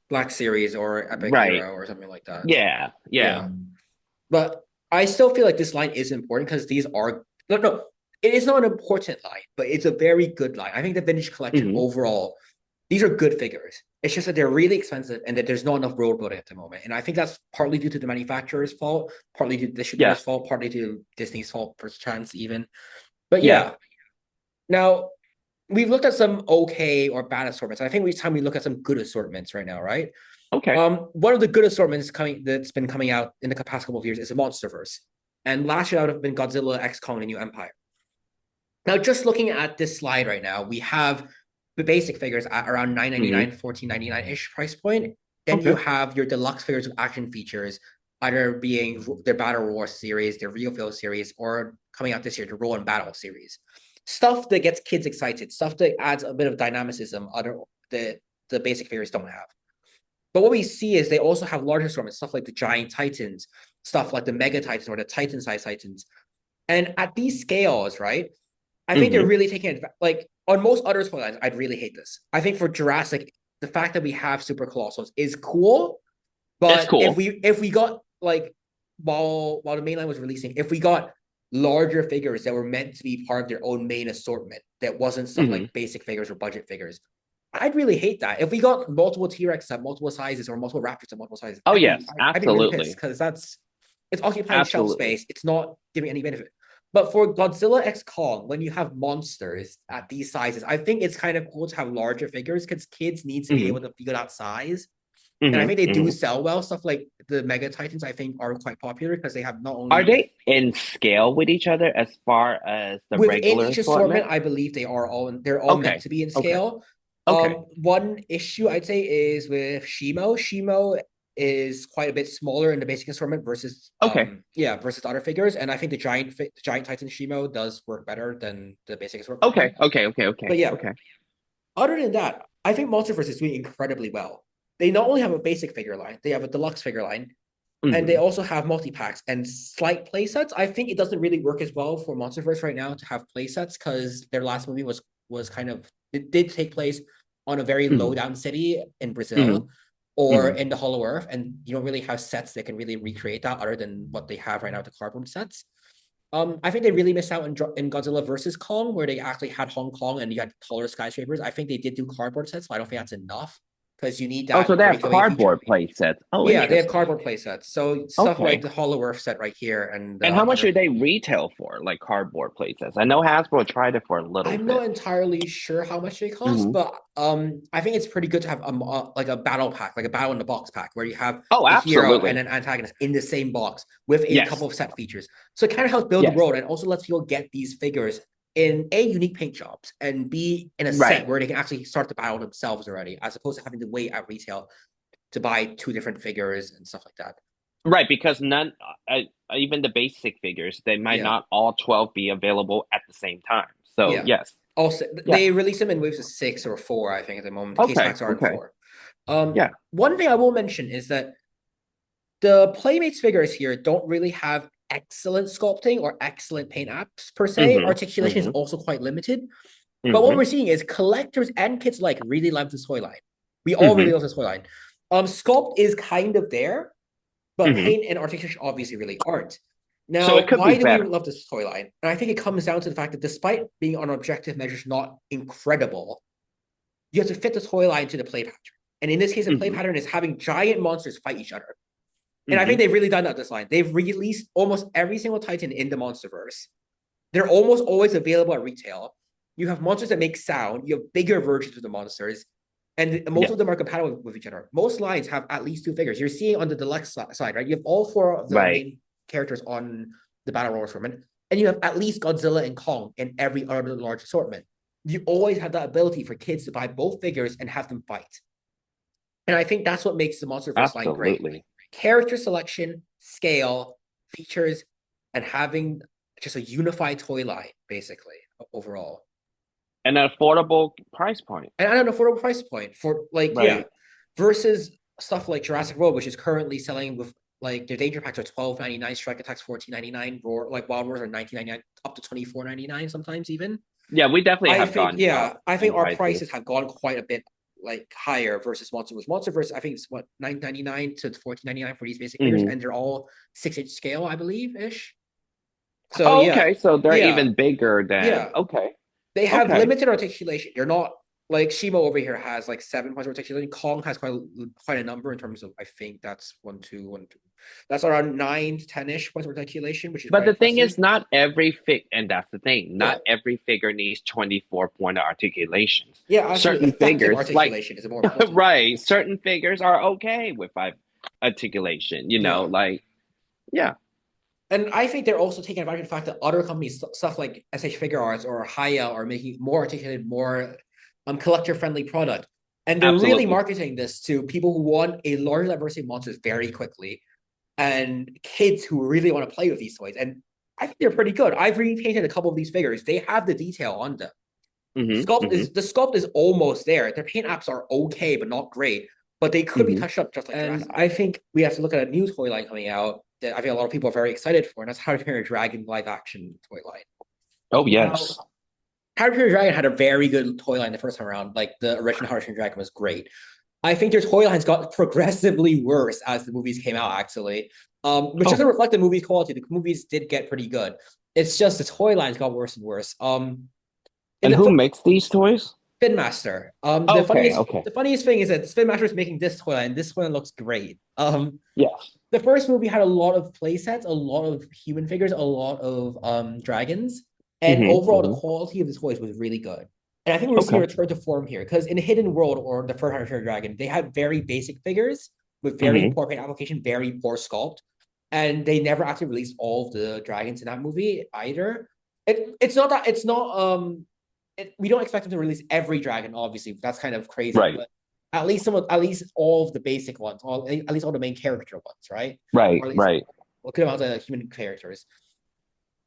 Black Series or Epic right. Hero or something like that. Yeah, yeah. Yeah. But I still feel like this line is important because these are no, it is not an important line, but it's a very good line. I think the vintage collection Hmm. overall, these are good figures. It's just that they're really expensive and that there's not enough world building at the moment. And I think that's partly due to the manufacturer's fault, partly due to the distributor's Yes. fault, partly due to Disney's fault for chance even. But Yeah. yeah. Now we've looked at some okay or bad assortments. I think it's time we look at some good assortments right now, right? Okay. One of the good assortments that's been coming out in the past couple of years is a MonsterVerse. And last year that would have been Godzilla, X Kong, and New Empire. Now, just looking at this slide right now, we have the basic figures at around Hmm. 9.99, 14.99-ish price point. Then you Okay. have your deluxe figures with action features, either being their Battle Roar series, their Real Feel series, or coming out this year, the Roll and Battle series. Stuff that gets kids excited, stuff that adds a bit of dynamicism the basic figures don't have. But what we see is they also have larger assortments, stuff like the Giant Titans, stuff like the Mega Titans or the Titan size Titans. And at these scales, right, I think they're Hmm. really taking it. Like on most other storylines, I'd really hate this. I think for Jurassic, the fact that we have super colossals is cool. It's But cool. if we got like while the mainline was releasing, if we got larger figures that were meant to be part of their own main assortment, that wasn't stuff Hmm. like basic figures or budget figures, I'd really hate that. If we got multiple T-Rex at multiple sizes or multiple Raptors at multiple sizes, Oh yes, I'd be really pissed absolutely, because it's occupying shelf absolutely. space. It's not giving any benefit. But for Godzilla X Kong, when you have monsters at these sizes, I think it's kind of cool to have larger figures because kids need to be Hmm. able to figure that size. And I Hmm. think they do Hmm. sell well. Stuff like the Mega Titans, I think, are quite popular because they have not Are only they in scale with each other as far as the within regular each assortment, assortment? I believe they're all meant Okay, to be in okay, scale. okay, One issue I'd say is with Shimo. Shimo is quite a bit smaller in the basic assortment versus okay, versus other figures, and I think the giant Titan Shimo does work better than the basic assortment okay, one. okay, okay, But okay, yeah, okay. other than that, I think MonsterVerse is doing incredibly well. They not only have a basic figure line, they have a deluxe figure line, and they Hmm. also have multi-packs and slight play sets. I think it doesn't really work as well for MonsterVerse right now to have play sets because their last movie was kind of it did take place on a very low Hmm. down city in Hmm. Brazil or Hmm. in the Hollow Earth, and you don't really have sets that can really recreate that other than what they have right now, the cardboard sets. I think they really missed out in Godzilla versus Kong, where they actually had Hong Kong and you had taller skyscrapers. I think they did do cardboard sets, but I don't think that's enough because you need Oh, so that they have breakaway feature. cardboard play sets. Oh, Yeah, they have interesting. cardboard play sets. So stuff like Okay. the Hollow Earth set right here and And how much other. do they retail for, like cardboard play sets? I know Hasbro tried it for a little I'm not bit. entirely sure how much they cost, Hmm. but I think it's pretty good to have like a battle pack, like a battle in the box pack, where you have Oh, a hero and absolutely. an antagonist in the same box with a couple Yes. of set features. So it kind of helps build the Yes. world and also lets people get these figures in a unique paint jobs and be in a set Right. where they can actually start the battle themselves already, as opposed to having to wait at retail to buy two different figures and stuff like that. Right, because none, even the basic figures, they might Yeah. not all 12 be available at the same time. So, Yeah. yes. Also, Yeah. they release them in waves of 6 or 4, I think, at the moment. The case Okay. packs are in Okay. 4. Yeah. One thing I will mention is that the Playmates figures here don't really have excellent sculpting or excellent paint apps per se. Hmm. Articulation is Hmm. also quite limited. But what Hmm. we're seeing is collectors and kids like really love this toy line. We all Hmm. really love this toy line. Sculpt is kind of there, but Hmm. paint and articulation obviously really aren't. So Now, it could be why do we better. love this toy line? And I think it comes down to the fact that despite being on objective measures not incredible, you have to fit the toy line to the play pattern. And in this case, the play Hmm. pattern is having giant monsters fight each other. And I think Hmm. they've really done that this line. They've released almost every single Titan in the MonsterVerse. They're almost always available at retail. You have monsters that make sound. You have bigger versions of the monsters, and most Yes. of them are compatible with each other. Most lines have at least 2 figures. You're seeing on the deluxe side, right? You have all 4 of the Right. main characters on the Battle Royale assortment, and you have at least Godzilla and Kong in every other large assortment. You always have that ability for kids to buy both figures and have them fight. And I think that's what makes the MonsterVerse line great. Absolutely. Character selection, scale, features, and having just a unified toy line, basically, overall. And an affordable price point. And at an affordable price point for Right. versus stuff like Jurassic World, which is currently selling with like their danger packs are $12.99, strike attacks $14.99, roar like wild wars are $19.99, up to $24.99 sometimes even. Yeah, we definitely have gone up I think in our prices. prices have gone quite a bit like higher versus MonsterVerse. MonsterVerse, I think it's what $9.99 to $14.99 for these basic figures, Hmm. and they're all 6-inch scale, I believe, ish. So Oh, okay. So they're yeah, even bigger than. yeah. Okay. They have Okay. limited articulation. They're not like Shimo over here has like 7 points of articulation. Kong has quite a number in terms of I think that's 1, 2, 1, 2. That's around 9 to 10-ish points of articulation, which is But quite the thing impressive. is, not every and that's the thing, Yeah, not every figure needs 24-point articulations. yeah, absolutely. Certain Effective figures, like, articulation is more important. right, certain figures are okay with five articulation, Yeah. like, yeah, And I think they're also taking advantage of the fact that other companies, stuff like SH Figure Arts or Haya, are making more articulated, more collector friendly product. And they're really absolutely. marketing this to people who want a large diversity of monsters very quickly and kids who really want to play with these toys. And I think they're pretty good. I've repainted a couple of these figures. They have the detail on them. Hmm. Hmm. The sculpt is almost there. Their paint apps are okay, but not great. But they could be Hmm. touched up just like and Jurassic. I think we have to look at a new toy line coming out that I think a lot of people are very excited for, and that's How to Train Your Dragon live action toy line. Oh, Now, yes. How to Train Your Dragon had a very good toy line the first time around. Like the original How to Train Your Dragon was great. I think their toy lines got progressively worse as the movies came out, actually, which Oh, doesn't reflect the movie's quality. The movies did get pretty good. It's just the toy lines got worse and worse. In and the who first, makes these toys? Spin Master. The Okay, funniest okay. the funniest thing is that Spin Master is making this toy line, and this one looks great. Yes. The first movie had a lot of play sets, a lot of human figures, a lot of dragons, and overall the Hmm. quality of the toys was really good. And I think we're seeing a Okay. return to form here because in Hidden World or the first Hunter Dragon, they had very basic figures with very Hmm. poor paint application, very poor sculpt, and they never actually released all of the dragons in that movie either. It's not that it's not we don't expect them to release every dragon. Obviously, that's kind of crazy, Right. but at least all of the basic ones, at least all the main character ones, right? Right. Or at least Right. a good amount of human characters.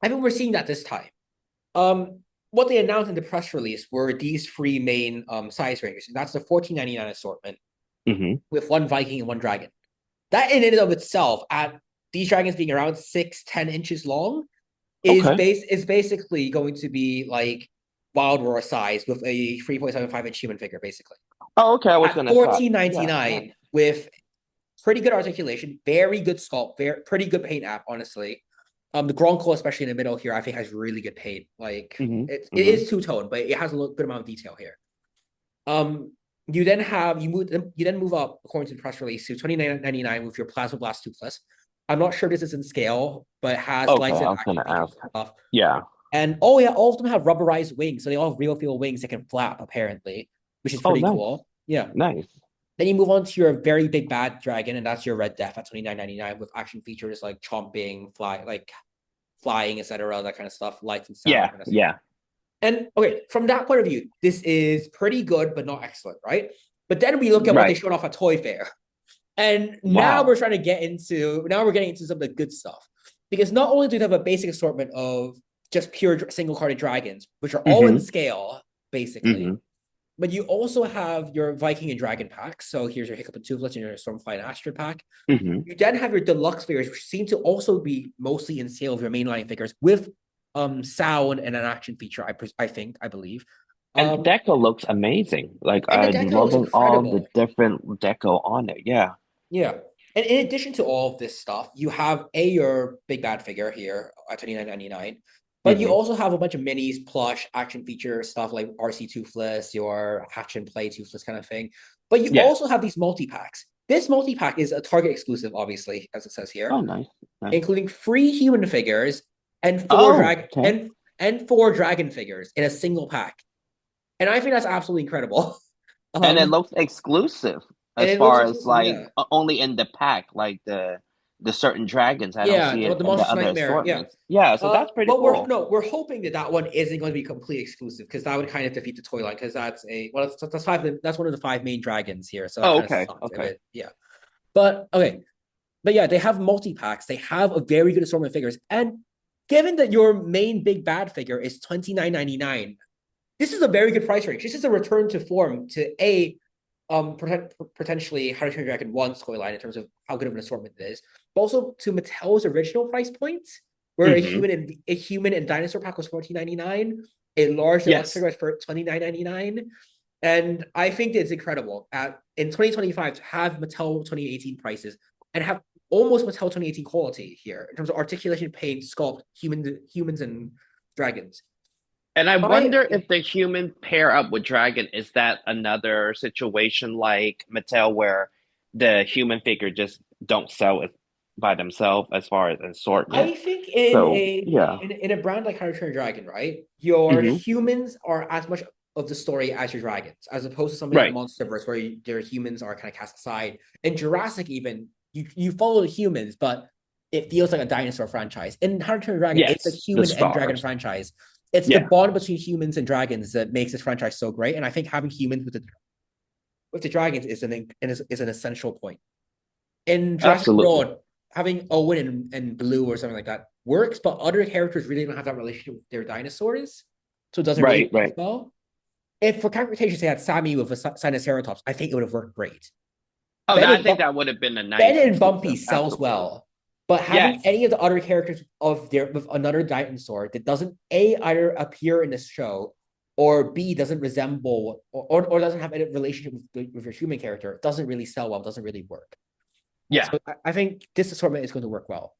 I think we're seeing that this time. Um, what they announced in the press release were these three main size ranges. And that's the 14.99 assortment Hmm. with one Viking and one dragon. That in and of itself, at these dragons being around 6-10 inches long, Okay. is basically going to be like Wild Roar size with a 3.75 inch human figure, basically. Oh, okay. I was At gonna say, yeah, 14.99 nice. with pretty good articulation, very good sculpt, pretty good paint app, honestly. The Gronko, especially in the middle here, I think has really good paint. Like Hmm. it Hmm. is two tone, but it has a good amount of detail here. You then have you then move up according to the press release to 29.99 with your Plasma Blast Toothless. I'm not sure this is in scale, but it has Okay, lights and I was action gonna features ask. and stuff. Yeah. And oh yeah, all of them have rubberized wings, so they all have real feel wings that can flap apparently, which is Oh, pretty nice. cool. Yeah. Nice. Then you move on to your very big bad dragon, and that's your Red Death at 29.99 with action features like chomping, flying, etc., that kind of stuff, lights and sound, that Yeah. kind of stuff. Yeah. And okay, from that point of view, this is pretty good, but not excellent, right? But then we look at what they Right. showed off at Toy Fair, and Wow. now we're getting into some of the good stuff because not only do they have a basic assortment of just pure single carded dragons, which are all in Hmm. scale, basically, Hmm. but you also have your Viking and Dragon packs. So here's your Hiccup and Toothless and your Stormfly and Astrid pack. Hmm. You then have your deluxe figures, which seem to also be mostly in scale of your mainline figures with sound and an action feature, I believe. And the Um, deco looks amazing. Like and the I'm deco looks loving all the incredible. different deco on it. Yeah. Yeah. And in addition to all of this stuff, you have your big bad figure here at 29.99. But you Hmm. also have a bunch of minis, plush, action feature stuff like RC Toothless, your Hatch and Play Toothless kind of thing. But you Yes. also have these multi packs. This multi pack is a Target exclusive, obviously, as it says here, Oh, nice. Nice. including 3 human figures and Oh, okay. four dragon figures in a single pack. And I think that's absolutely incredible. And it Um, looks exclusive and as it looks far as exclusive, like yeah. only in the pack, like the certain dragons. I don't Yeah, see it the in the Monsters other Nightmare. Yeah. assortments. Yeah, so that's pretty But cool. we're hoping that that one isn't going to be completely exclusive because that would kind of defeat the toy line because that's one of the 5 main dragons here. So that Oh, kind of okay. sucks a Okay. bit. Yeah. But okay. But yeah, they have multi packs. They have a very good assortment of figures. And given that your main big bad figure is 29.99, this is a very good price range. This is a return to form to potentially How to Train Your Dragon 1 toy line in terms of how good of an assortment it is, but also to Mattel's original price points, where Hmm. a human and dinosaur pack was 14.99, a large deluxe Yes. figure was for 29.99. And I think it's incredible in 2025 to have Mattel 2018 prices and have almost Mattel 2018 quality here in terms of articulation, paint, sculpt, humans and dragons. And I My wonder if the human pair up with dragon, is that another situation like Mattel where the human figure just don't sell it by themselves as far as assortment? I think So yeah. in a brand like How to Train Your Dragon, right? Your Hmm. humans are as much of the story as your dragons, as opposed to something like Right. MonsterVerse, where your humans are kind of cast aside. In Jurassic, even you follow the humans, but it feels like a dinosaur franchise. In How to Train Your Dragon, it's a Yes. The human and dragon stars. franchise. It's the Yeah. bond between humans and dragons that makes this franchise so great. And I think having humans with the dragons is an essential point. In Jurassic Absolutely. World, having Owen and Blue or something like that works, but other characters really don't have that relationship with their dinosaurs, so it doesn't really Right. work Right. well. If for characterizations they had Sammy with a Sinoceratops, I think it would have worked great. Oh, Ben I and, think that would have been a ben nice and Bumpy exclusive. sells Absolutely. well, but having Yes. any of the other characters of their with another dinosaur that doesn't either appear in this show or B doesn't resemble or doesn't have any relationship with your human character doesn't really sell well, doesn't really work. Yeah. So I think this assortment is going to work well.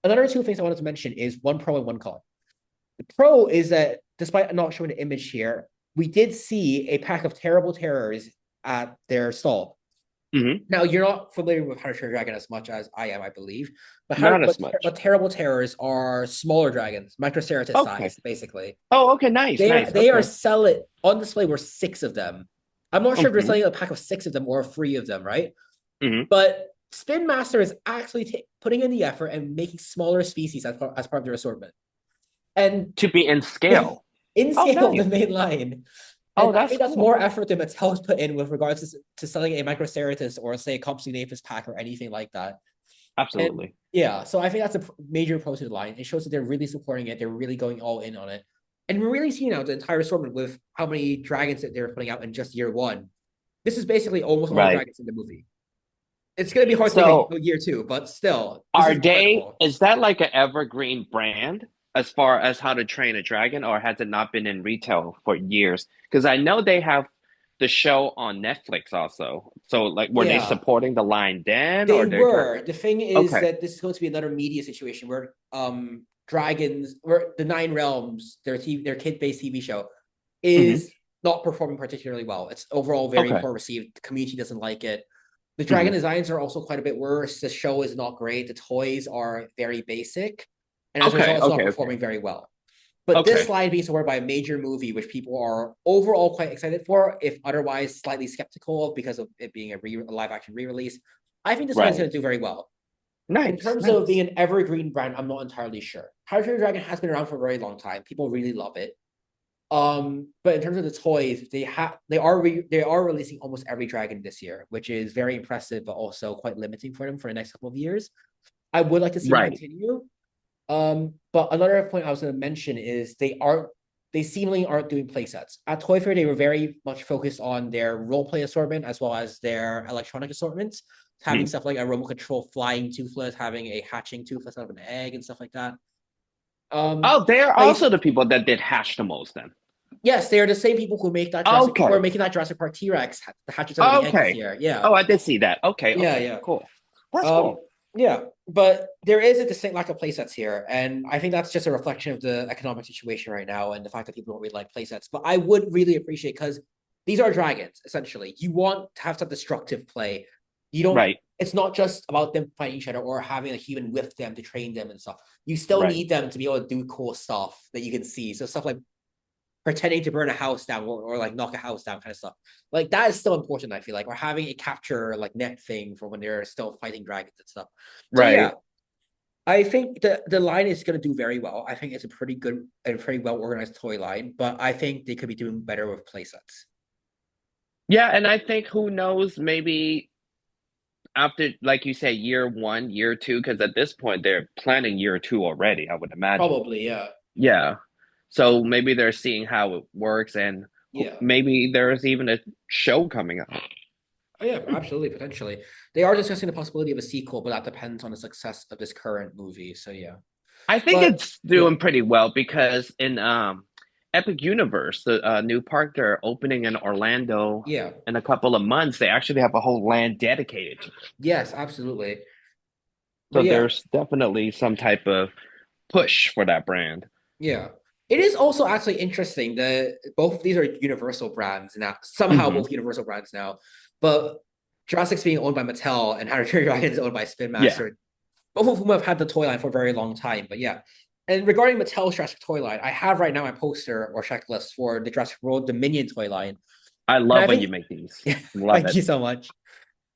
Another 2 things I wanted to mention is one pro and one con. The pro is that despite not showing an image here, we did see a pack of terrible terrors at their stall. Hmm. Now, you're not familiar with Hunter Dragon as much as I am, I believe, but Not as much. but terrible terrors are smaller dragons, Microceratops Okay. size, basically. Oh, okay, nice, nice. They are Okay. selling on display were six of them. I'm not sure if they're Hmm. selling a pack of six of them or three of them, right? Hmm. But Spin Master is actually putting in the effort and making smaller species as part of their assortment. And To be in scale. in Oh, scale of the nice. main line. Oh, And I that's think that's cool. more effort than Mattel's put in with regards to selling a Microceratops or say a Compsognathus pack or anything like that. And Absolutely. yeah, so I think that's a major pro to the line. It shows that they're really supporting it. They're really going all in on it. And we're really seeing now the entire assortment with how many dragons that they're putting out in just year one. This is basically almost all the Right. dragons in the movie. It's going to be hard to make So a year two, but still, this are is they, incredible. is that like an evergreen brand as far as How to Train a Dragon, or has it not been in retail for years? Because I know they have the show on Netflix also. So like were they Yeah, supporting the line then, they or they're trying? were. The thing is Okay. that this is going to be another media situation where dragons or the Nine Realms, their kid-based TV show, Hmm. is not performing particularly well. It's overall very Okay. poor received. The community doesn't like it. The dragon Hmm. designs are also quite a bit worse. The show is not great. The toys are very basic. And as a Okay. result, it's not Okay. Okay. performing very well. But this Okay. line being supported by a major movie, which people are overall quite excited for, if otherwise slightly skeptical of because of it being a live action re release, I think this line is going Right. to do very well. In Nice. terms of Nice. being an evergreen brand, I'm not entirely sure. How to Train Your Dragon has been around for a very long time. People really love it. But in terms of the toys, they are releasing almost every dragon this year, which is very impressive, but also quite limiting for them for the next couple of years. I would like to see it Right. continue. But another point I was going to mention is they seemingly aren't doing play sets. At Toy Fair, they were very much focused on their role play assortment as well as their electronic assortments, having Mhm. stuff like a remote control flying toothless, having a hatching toothless out of an egg and stuff like that. Um, Oh, they're place also the people that did Hatchimals then. Yes, they are the same people who make that Jurassic who are Okay. making that Jurassic Park T-Rex the hatches out of the egg this Okay. year. Yeah. Oh, I did see that. Okay. Yeah, Okay. yeah. Cool. That's Um, cool. yeah, but there is a distinct lack of playsets here, and I think that's just a reflection of the economic situation right now and the fact that people don't really like playsets. But I would really appreciate because these are dragons essentially. You want to have some destructive play. You don't. Right. It's not just about them fighting each other or having a human with them to train them and stuff. You still Right. need them to be able to do cool stuff that you can see. So stuff like pretending to burn a house down or like knock a house down kind of stuff. Like that is still important, I feel like, or having a capture like net thing for when they're still fighting dragons and stuff. So yeah, Right. I think the line is going to do very well. I think it's a pretty good and pretty well organized toy line, but I think they could be doing better with playsets. Yeah, and I think who knows, maybe after, like you say, year one, year two, because at this point they're planning year two already, I would imagine. Probably, yeah. Yeah. So maybe they're seeing how it works, and Yeah. maybe there's even a show coming out. Oh yeah, absolutely, potentially. They are discussing the possibility of a sequel, but that depends on the success of this current movie. So yeah. I think But it's yeah. doing pretty well because in Epic Universe, the new park they're opening in Orlando Yeah. in a couple of months, they actually have a whole land dedicated to it. Yes, absolutely. So But yeah, there's definitely some type of push for that brand. yeah. It is also actually interesting that both these are Universal brands now, somehow Hmm. both Universal brands now, but Jurassic's being owned by Mattel and How to Train Your Dragon is owned by Spin Yeah. Master, both of whom have had the toy line for a very long time. But yeah. And regarding Mattel's Jurassic toy line, I have right now my poster or checklist for the Jurassic World Dominion toy line. I And I love when you think, make these. yeah, Love thank it. you so much.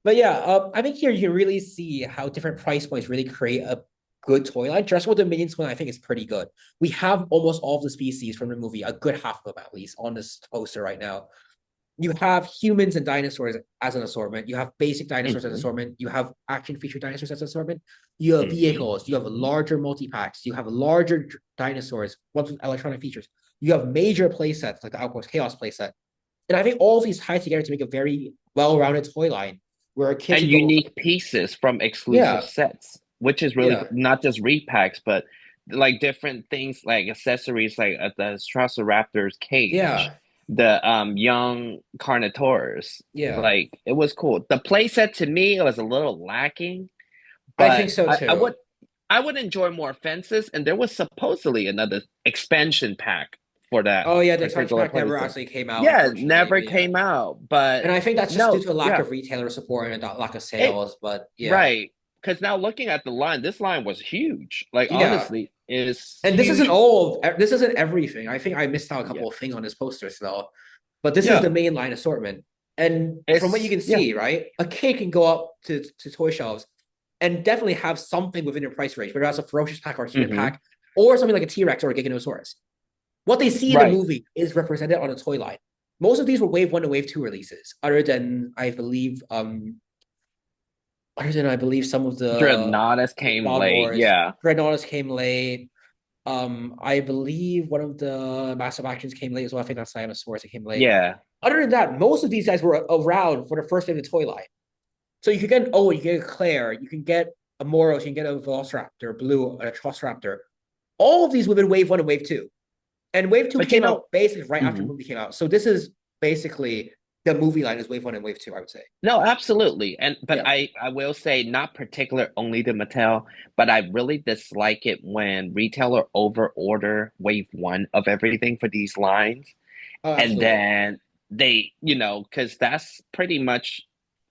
But yeah, I think here you can really see how different price points really create a good toy line. Jurassic World Dominion toy, I think, is pretty good. We have almost all of the species from the movie, a good half of them at least, on this poster right now. You have humans and dinosaurs as an assortment. You have basic dinosaurs as an Hmm. assortment. You have action feature dinosaurs as an assortment. You have Hmm. vehicles. You have larger multi packs. You have larger dinosaurs, ones with electronic features. You have major play sets like the Outpost Chaos playset. And I think all of these tie together to make a very well rounded toy line where kids And can go, unique pieces from exclusive yeah, sets, which is really yeah, not just repacks, but like different things like accessories, like the Strasseraptor's cage, yeah, the young Carnotaurus. yeah. Like it was cool. The playset to me was a little lacking, I think but so too. I would enjoy more fences, and there was supposedly another expansion pack for that Oh yeah, the expansion particular pack never playset. actually came out, Yeah, unfortunately. never But yeah, came out, but and I think that's just due no, to a lack yeah, of retailer support and a lack of it sales. But yeah, right. Because now looking at the line, this line was huge. Like yeah. honestly, is And this isn't huge. all. This isn't everything. I think I missed out a Yeah, couple of things on this poster still, but this is the yeah. main line assortment. And from what you It's can yeah. see, right, a kid can go up to toy shelves and definitely have something within their price range, whether that's a ferocious pack or a human Hmm. pack, or something like a T-Rex or a Giganotosaurus. What they see in the Right. movie is represented on the toy line. Most of these were Wave 1 and Wave 2 releases, other than I believe some of the Dreadnoughtus came Star late. Wars. Yeah, Dreadnoughtus came late. I believe one of the massive actions came late as well. I think that's Tyrannosaurus that came late. yeah. Other than that, most of these guys were around for the first day of the toy line. So you can get Owen, you can get a Claire, you can get a Moros, you can get a Velociraptor, Blue, and a Trosraptor. All of these within Wave 1 and Wave 2. And Wave 2 But you came know, out basically right after the mhm. movie came out. So this is basically the movie line is Wave 1 and Wave 2, I would say. No, absolutely. And but Yeah. I will say not particular only to Mattel, but I really dislike it when retailer over order wave one of everything for these lines. Oh, And absolutely. then they, because that's pretty much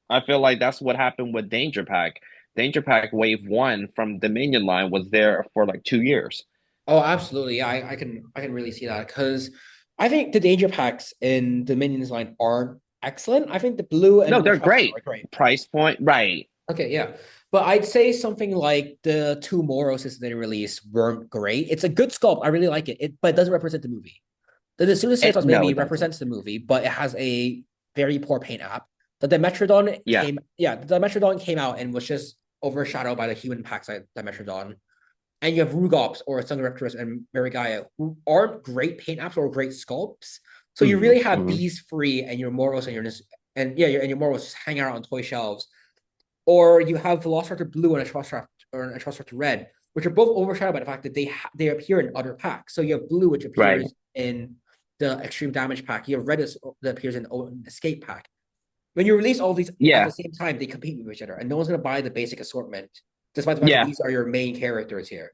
I feel like that's what happened with Danger Pack. Danger Pack wave one from Dominion line was there for like 2 years. Oh, absolutely. Yeah, I can really see that because I think the danger packs in the minions line aren't excellent. I think the blue No, and the they're trust great. are great. Price point, right. Okay, yeah. But I'd say something like the two Moroses they released weren't great. It's a good sculpt. I really like it. But it doesn't represent the movie. The Suicide No, maybe it doesn't. represents the movie, but it has a very poor paint app. The Dimetrodon Yeah. the Dimetrodon came out and was just overshadowed by the human packs like Dimetrodon. And you have Rugops or Sunraptors and Marigaya who aren't great paint apps or great sculpts. So you Hmm. really have Hmm. these free and your Moros and your Moros just hang out on toy shelves. Or you have Velociraptor Blue and a Trust Red, which are both overshadowed by the fact that they appear in other packs. So you have Blue, which Right. appears in the Extreme Damage pack. You have Red that appears in the Escape pack. When you release all these at the Yeah. same time, they compete with each other, and no one's going to buy the basic assortment, despite the fact that Yeah. these are your main characters here.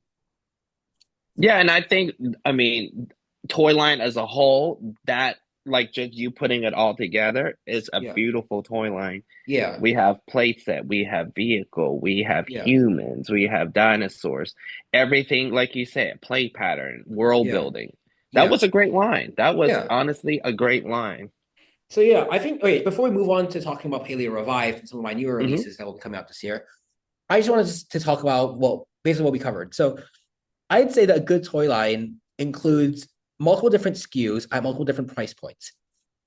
Yeah, and I think, I mean, toy line as a whole, that like just you putting it all together is a Yeah, beautiful toy line. yeah, We have playset, we have vehicle, we have yeah, humans, we have dinosaurs, everything like you said, play pattern, world yeah, building. That yeah, was a great line. That was yeah. honestly a great line. So yeah, I think. Okay, before we move on to talking about Paleo Revived and some of my newer Hmm. releases that will be coming out this year, I just wanted to talk about basically what we covered. So I'd say that a good toy line includes multiple different SKUs at multiple different price points,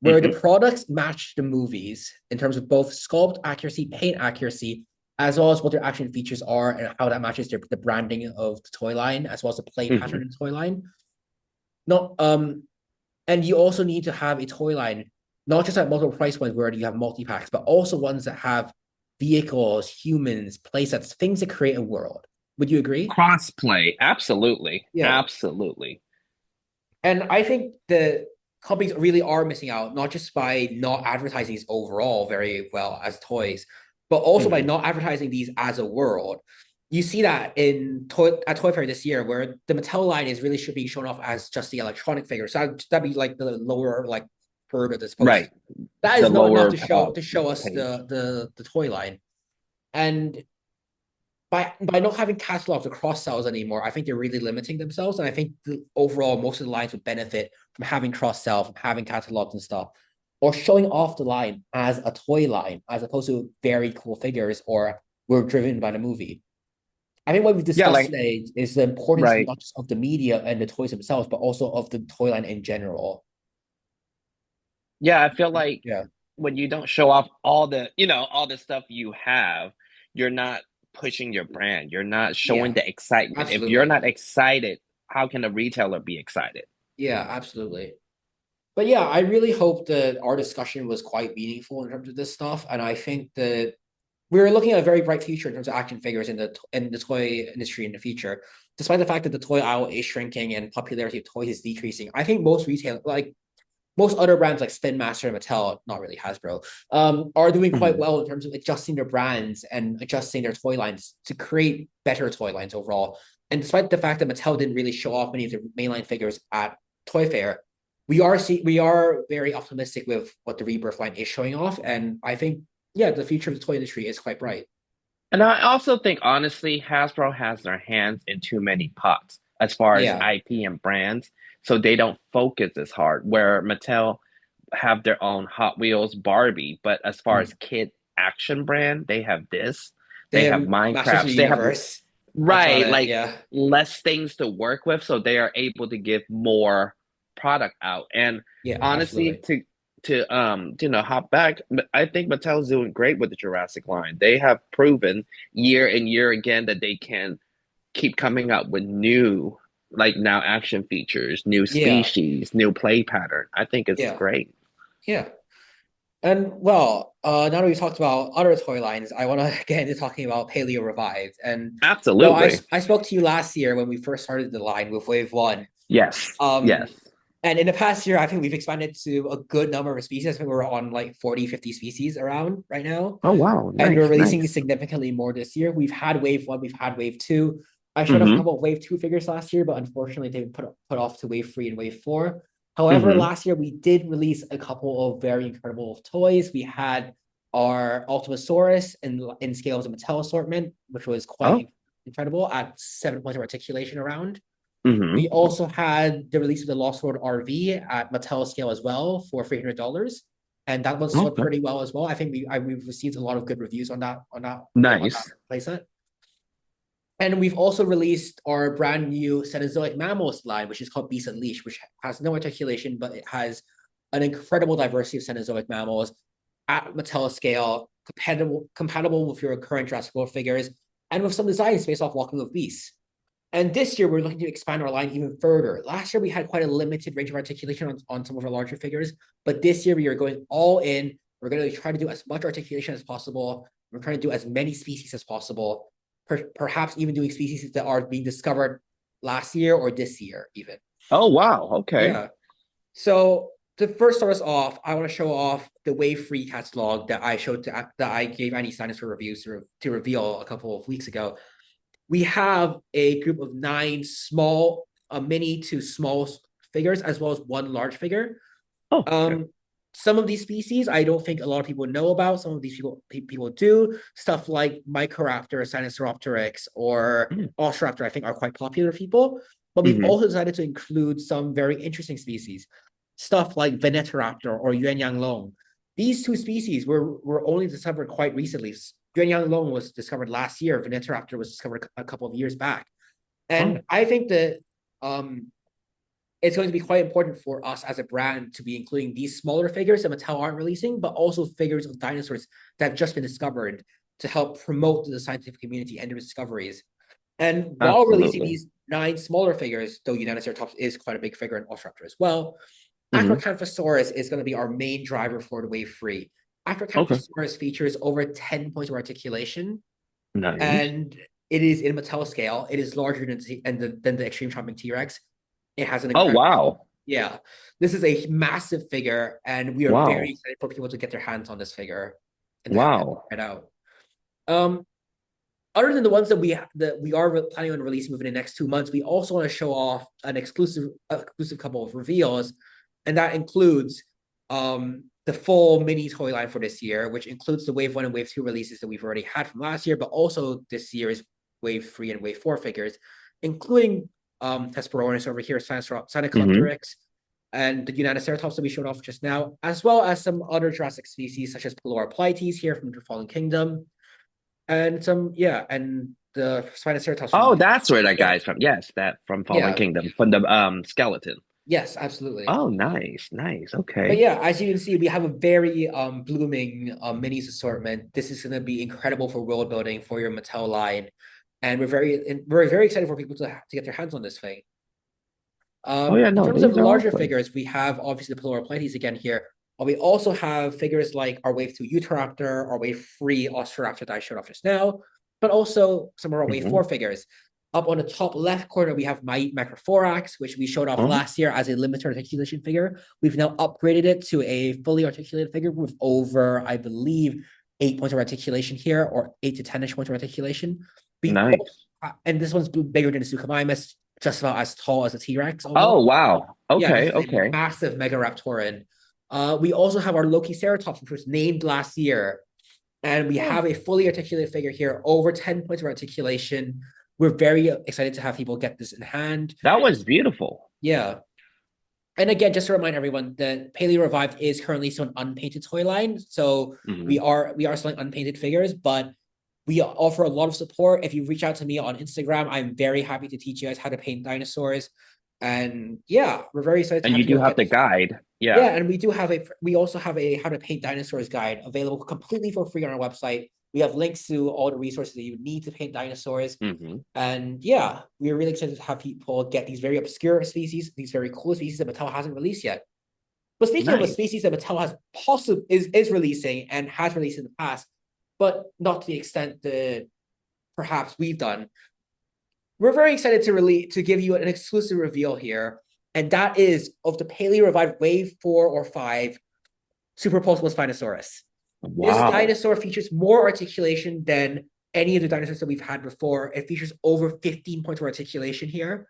where the Hmm. products match the movies in terms of both sculpt accuracy, paint accuracy, as well as what their action features are and how that matches the branding of the toy line, as well as the play Hmm. pattern in the toy line. No, and you also need to have a toy line, not just at multiple price points where you have multi packs, but also ones that have vehicles, humans, playsets, things that create a world. Would you agree? Crossplay, absolutely. Yeah. Absolutely. And I think the companies really are missing out, not just by not advertising these overall very well as toys, but also by Hmm. not advertising these as a world. You see that at Toy Fair this year, where the Mattel line is really should be shown off as just the electronic figures. So that'd be like the lower like third of this poster. Right. That The is not enough lower to show us page. the toy line. And by not having catalogs or cross sells anymore, I think they're really limiting themselves. And I think overall, most of the lines would benefit from having cross sell, from having catalogs and stuff, or showing off the line as a toy line, as opposed to very cool figures or we're driven by the movie. I think what we've Yeah, discussed like today is the importance right. not just of the media and the toys themselves, but also of the toy line in general. Yeah, I feel like Yeah, when you don't show off all the stuff you have, you're not pushing your brand. You're not showing yeah, the excitement. If you're absolutely. not excited, how can a retailer be excited? Yeah, absolutely. But yeah, I really hope that our discussion was quite meaningful in terms of this stuff, and I think that we're looking at a very bright future in terms of action figures in the toy industry in the future. Despite the fact that the toy aisle is shrinking and popularity of toys is decreasing, I think most other brands like Spin Master and Mattel, not really Hasbro, are doing quite Mhm. well in terms of adjusting their brands and adjusting their toy lines to create better toy lines overall. And despite the fact that Mattel didn't really show off many of their mainline figures at Toy Fair, we are very optimistic with what the Rebirth line is showing off, and I think the future of the toy industry is quite bright. And I also think, honestly, Hasbro has their hands in too many pots as far as Yeah. IP and brands, so they don't focus as hard. Where Mattel have their own Hot Wheels, Barbie, but as far as Mm. kid action brand, they have this, They they have have Masters of the Minecraft, they have Universe. That's about right, it. like Yeah. less things to work with, so they are able to give more product out. And Yeah, honestly, absolutely. hop back, I think Mattel's doing great with the Jurassic line. They have proven year and year again that they can keep coming up with new, like now action features, new Yeah. species, new play pattern. I think it's Yeah. great. Yeah. And well, now that we've talked about other toy lines, I want to get into talking about Paleo Revived. And well, Absolutely. I spoke to you last year when we first started the line with Wave One. Yes. Um, Yes. and in the past year, I think we've expanded to a good number of species. I think we're on like 40, 50 species around right now. Oh wow. And we're Nice. releasing Nice. significantly more this year. We've had Wave One, we've had Wave Two. I showed off a Mm-hmm. couple of Wave Two figures last year, but unfortunately, they put off to Wave Three and Wave Four. However, Mm-hmm. last year we did release a couple of very incredible toys. We had our Ultimasaurus in scale as a Mattel assortment, which was Oh. quite incredible at 7 points of articulation around. Mm-hmm. We also had the release of the Lost World RV at Mattel scale as well for $300, and that one sold Okay. pretty well as well. I think we've received a lot of good reviews on that Nice. playset. And we've also released our brand new Cenozoic mammals line, which is called Beast Unleashed, which has no articulation, but it has an incredible diversity of Cenozoic mammals at Mattel scale, compatible with your current Jurassic World figures, and with some designs based off Walking with Beasts. And this year, we're looking to expand our line even further. Last year, we had quite a limited range of articulation on some of our larger figures, but this year, we are going all in. We're going to try to do as much articulation as possible. We're trying to do as many species as possible, perhaps even doing species that are being discovered last year or this year, even. Oh wow. Okay. Yeah. So to first start us off, I want to show off the Wave Free catalog that I gave Annie Steiners for reviews to reveal a couple of weeks ago. We have a group of 9 small, mini to small figures, as well as 1 large figure. Oh, okay. Um, some of these species I don't think a lot of people know about. Some of these people do. Stuff like Microraptor, Sinosauropteryx, or Ostroraptor, I think are quite popular with people. But we've Mm-hmm. also decided to include some very interesting species. Stuff like Venetoraptor or Yuanyang These 2 species were only discovered quite recently. Yuanyang was discovered last year. Venetoraptor was discovered a couple of years back. And Oh. I think that it's going to be quite important for us as a brand to be including these smaller figures that Mattel aren't releasing, but also figures of dinosaurs that have just been discovered to help promote the scientific community and their discoveries. And while releasing Absolutely. these 9 smaller figures, though Unitoceratops is quite a big figure in Ostroraptor as well, Mm-hmm. Acrocanthosaurus is going to be our main driver for the Wave Free. Okay. Acrocanthosaurus features over 10 points of articulation, Nice. and it is in Mattel scale. It is larger than the Extreme Chomping T-Rex. It has an Oh incredible, wow. yeah. This is a massive figure, and we are very Wow. excited for people to get their hands on this figure and Wow. try it out. Um, Other than the ones that we are planning on releasing within the next 2 months, we also want to show off an exclusive couple of reveals, and that includes the full mini toy line for this year, which includes the Wave 1 and Wave 2 releases that we've already had from last year, but also this year's Wave 3 and Wave 4 figures, including Hesperornis over here, Mm-hmm. Sinosauropteryx, and the Unitoceratops that we showed off just now, as well as some other Jurassic species such as Paleo here from the Fallen Kingdom, and and the Spinoceratops from Oh, that's where that yeah, guy's from. Yes, that from Fallen yeah, Kingdom, from the skeleton. yes, absolutely. Oh, nice, nice. But Okay. yeah, as you can see, we have a very blooming minis assortment. This is going to be incredible for world building for your Mattel line, and we're very excited for people to get their hands on this thing. Oh yeah, In no, terms of these the are larger awesome. figures, we have obviously the Pleuropleites again here. But we also have figures like our Wave 2 Utahraptor, our Wave 3 Ostroraptor that I showed off just now, but also some of our Wave Mm-hmm. 4 figures. Up on the top left corner, we have MyMacrophorax, which we showed off Oh, last year as a limited articulation figure. We've now upgraded it to a fully articulated figure with over, I believe, 8 points of articulation here, or 8 to 10-ish points of articulation. We nice. And this one's bigger than the Suchomimus. just about as tall as a T-Rex Oh, almost. wow. Yeah, this Okay, is a okay. massive Megaraptoran. We also have our Lokiceratops, which was named last year. And we Oh, have a fully articulated figure here, over 10 points of articulation. We're very excited to have people get this in hand. that was beautiful. Yeah. And again, just to remind everyone, the Paleo Revived is currently still an unpainted toy line. So Hmm. we are selling unpainted figures, but we offer a lot of support. If you reach out to me on Instagram, I'm very happy to teach you guys how to paint dinosaurs. And yeah, we're very excited to And have you you do guys have get the this. guide. Yeah. Yeah, and we also have a how to paint dinosaurs guide available completely for free on our website. We have links to all the resources that you need to paint dinosaurs. Hmm. And yeah, we're really excited to have people get these very obscure species, these very cool species that Mattel hasn't released yet. But speaking of a Nice. species that Mattel has possibly is releasing and has released in the past, but not to the extent that perhaps we've done, we're very excited to give you an exclusive reveal here, and that is of the Paleo Revived Wave 4 or 5 Super Pulsamus Spinosaurus. This Wow. dinosaur features more articulation than any of the dinosaurs that we've had before. It features over 15 points of articulation here.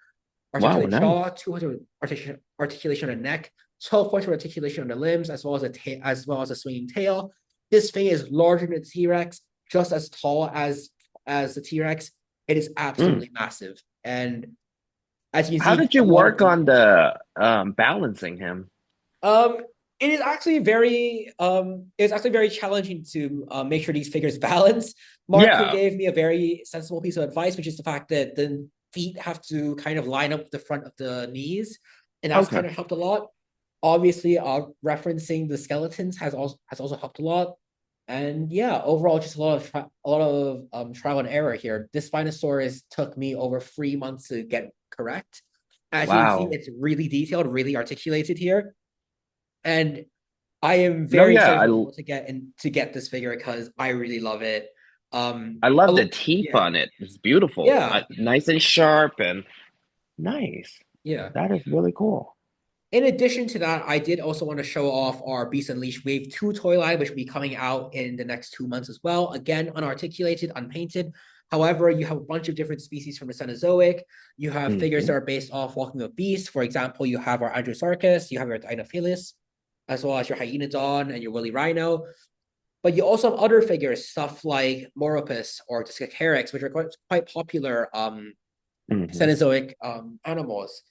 Wow, Articulated jaw, nice. 200 articulation on the neck, 12 points of articulation on the limbs, as well as a swinging tail. This thing is larger than the T-Rex, just as tall as the T-Rex. It is Mm. absolutely massive. And as you can How see, did a you lot of work the on the balancing him? Um, it is actually very challenging to make sure these figures balance. Mark here Yeah. gave me a very sensible piece of advice, which is the fact that the feet have to kind of line up with the front of the knees, and that's Okay. kind of helped a lot. Obviously, referencing the skeletons has also helped a lot. And yeah, overall, just a lot of trial and error here. This Spinosaurus took me over 3 months to get correct. As you can see, Wow. it's really detailed, really articulated here. And I am No, very yeah, excited for people to get this figure because I really love it. I love the Oh, teeth yeah, on it. It's beautiful. yeah, Nice and sharp and nice. yeah. That is really cool. In addition to that, I did also want to show off our Beast Unleashed Wave 2 toy line, which will be coming out in the next 2 months as well. Again, unarticulated, unpainted. However, you have a bunch of different species from the Cenozoic. You have figures Hmm. that are based off Walking with Beasts. For example, you have our Androsarchus, you have your Dinophilus, as well as your Hyenodon and your Woolly Rhino. But you also have other figures, stuff like Moropus or Discocarex, which are quite popular Hmm. Cenozoic animals.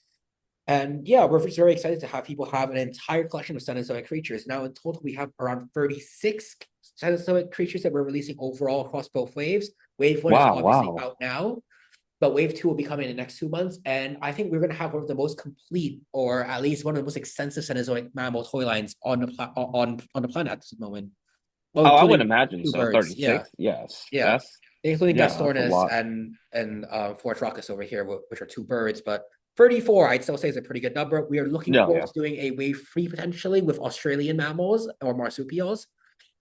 And yeah, we're very excited to have people have an entire collection of Cenozoic creatures. Now, in total, we have around 36 Cenozoic creatures that we're releasing overall across both waves. Wave 1 is Wow, obviously wow. out now, but Wave 2 will be coming in the next 2 months. And I think we're going to have one of the most complete, or at least one of the most extensive Cenozoic mammal toy lines on the planet at this moment. Well, Oh, I would including imagine two so. birds. Yeah, 36? Yes. yeah, including That's a Gastornis lot. and Fort Rockus over here, which are two birds. But 34, I'd still say is a pretty good number. We are looking No, forward yeah. to doing a wave 3 potentially with Australian mammals or marsupials.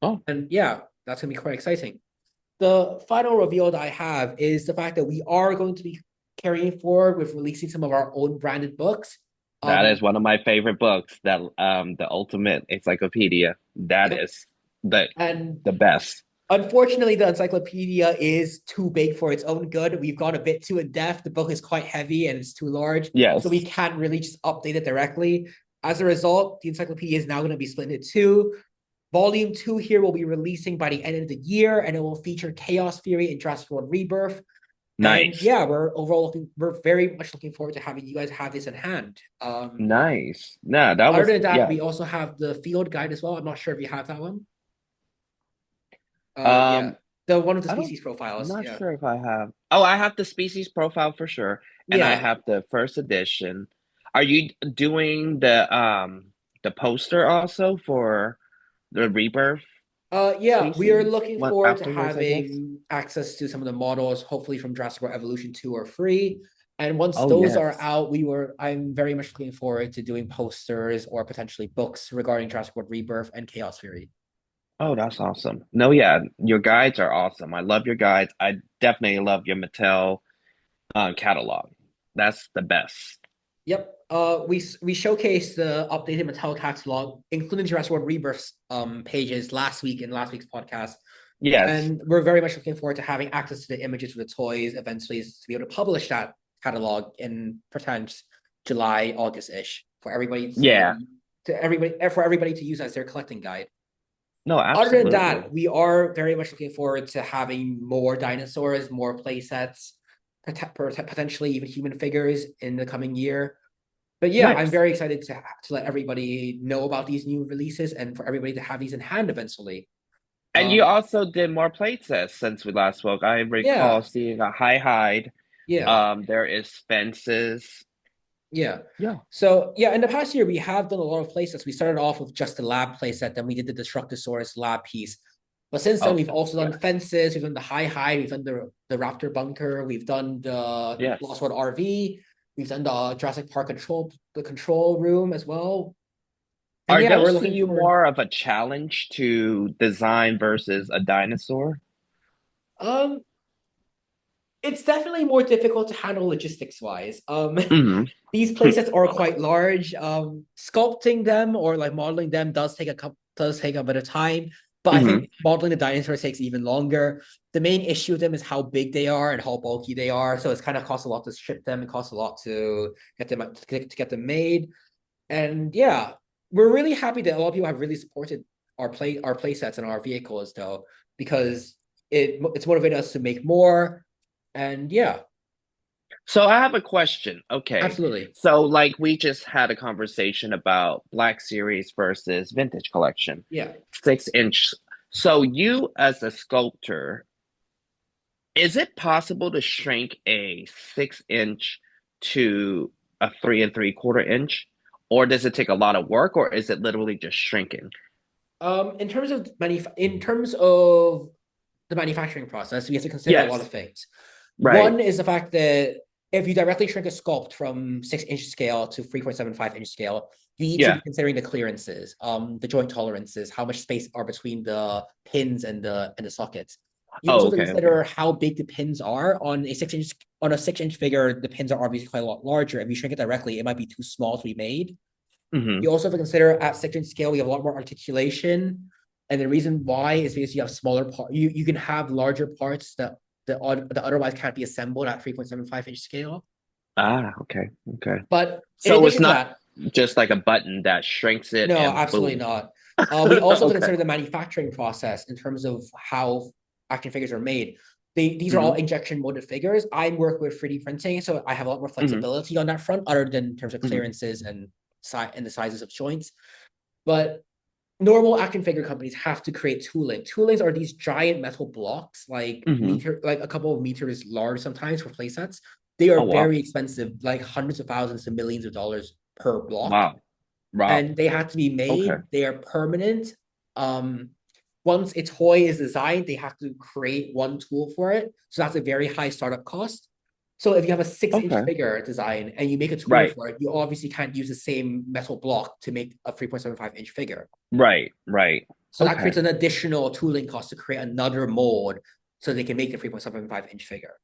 Oh, And yeah, that's gonna be quite exciting. The final reveal that I have is the fact that we are going to be carrying forward with releasing some of our own branded books. that Um, is one of my favorite books, that the Ultimate Encyclopedia. That yep. is the And the best. unfortunately, the encyclopedia is too big for its own good. We've gone a bit too in depth. The book is quite heavy and it's too large, so we Yes. can't really just update it directly. As a result, the encyclopedia is now going to be split into two. Volume 2 here will be releasing by the end of the year, and it will feature Chaos Fury and Jurassic World Rebirth. And Nice. yeah, we're very much looking forward to having you guys have this in hand. Nice. No, that Other was than that, yeah. we also have the field guide as well. I'm not sure if you have that one. Yeah, Um, the one of the I don't species profiles. not Yeah, sure if I have. Oh, I have the species profile for sure, and I yeah. have the first edition. Are you doing the poster also for the Rebirth Yeah, we are species looking one forward to afterwards, I guess? having access to some of the models, hopefully from Jurassic World Evolution 2 or free. And once Oh, those are yes. out, I'm very much looking forward to doing posters or potentially books regarding Jurassic World Rebirth and Chaos Fury. Oh, that's awesome. No, yeah, your guides are awesome. I love your guides. I definitely love your Mattel catalog. That's the best. Yep. We showcased the updated Mattel catalog, including Jurassic World Rebirth pages last week in last week's podcast. Yes. And we're very much looking forward to having access to the images of the toys eventually to be able to publish that. catalog in perhaps July, August-ish for everybody Yeah. for everybody to use as their collecting guide. No, Other than absolutely. that, we are very much looking forward to having more dinosaurs, more play sets, potentially even human figures in the coming year. But yeah, I'm Nice. very excited to let everybody know about these new releases and for everybody to have these in hand eventually. And you Um, also did more play tests since we last spoke. I recall yeah, seeing a high hide. yeah. There is fences. Yeah. Yeah. So yeah, in the past year, we have done a lot of playsets. We started off with just the lab playset, then we did the Destructosaurus lab piece. But since then, we've Okay. also done Yes. fences, we've done the high high, we've done the Raptor bunker, we've done the Lost Yes. World RV, we've done the Jurassic Park the control room as well. And Are yeah, we're those to looking you forward. more of a challenge to design versus a dinosaur? Um, it's definitely more difficult to handle logistics wise. Hmm. These playsets are quite large. Sculpting them or like modeling them does take a bit of time. But I Hmm. think modeling the dinosaurs takes even longer. The main issue with them is how big they are and how bulky they are. So it's kind of costs a lot to ship them. It costs a lot to get them made. And yeah, we're really happy that a lot of people have really supported our play sets and our vehicles though, because it's motivated us to make more. And yeah, So I have a question. Okay. absolutely. So like we just had a conversation about Black Series versus vintage collection. Yeah. 6 inch. So you as a sculptor, is it possible to shrink a 6 inch to a 3 and 3/4 inch? Or does it take a lot of work, or is it literally just shrinking? In terms of the manufacturing process, we have to consider a lot of Yes, things. right. One is the fact that if you directly shrink a sculpt from 6 inch scale to 3.75 inch scale, you need to be Yeah. considering the clearances, the joint tolerances, how much space are between the pins and the sockets. You also Oh, have to okay, okay. consider how big the pins are on a 6 inch figure. The pins are obviously quite a lot larger. If you shrink it directly, it might be too small to be made. Hmm. You also have to consider at 6 inch scale, we have a lot more articulation. And the reason why is because you have smaller parts. You can have larger parts that otherwise can't be assembled at 3.75 inch scale. Ah, okay, okay. But in So it's addition to not that, just like a button that shrinks it no, and absolutely boom. not. We also have to Okay. consider the manufacturing process in terms of how action figures are made. These are all Hmm. injection molded figures. I work with 3D printing, so I have a lot more Hmm. flexibility on that front, other than in terms of Hmm. clearances and the sizes of joints. But normal action figure companies have to create tooling. Toolings are these giant metal blocks, Hmm. like a couple of meters large sometimes for playsets. They are Oh, wow. very expensive, like hundreds of thousands to millions of dollars per block, Wow. Wow. and they have to be Okay. made. They are permanent. Um, Once a toy is designed, they have to create one tool for it. So that's a very high startup cost. So if you have a 6 inch Okay. figure design and you make a tool Right. for it, you obviously can't use the same metal block to make a 3.75 inch figure. Right. Right. So that Okay. creates an additional tooling cost to create another mold so they can make the 3.75 inch figure.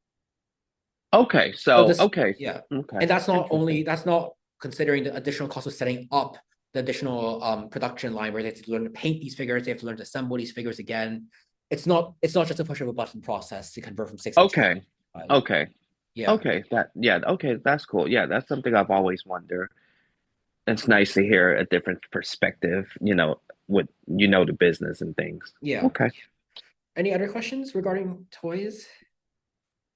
Okay. So So, this, okay. yeah. Okay. And Interesting. that's not considering the additional cost of setting up the additional production line where they have to learn to paint these figures, they have to learn to assemble these figures again. It's not just a push of a button process to convert from 6 inch to Okay. 5. Okay. Yeah. Okay. Yeah. Okay. That's cool. Yeah. That's something I've always wondered. It's nice to hear a different perspective, with, the business and things. Yeah. Okay. Any other questions regarding toys?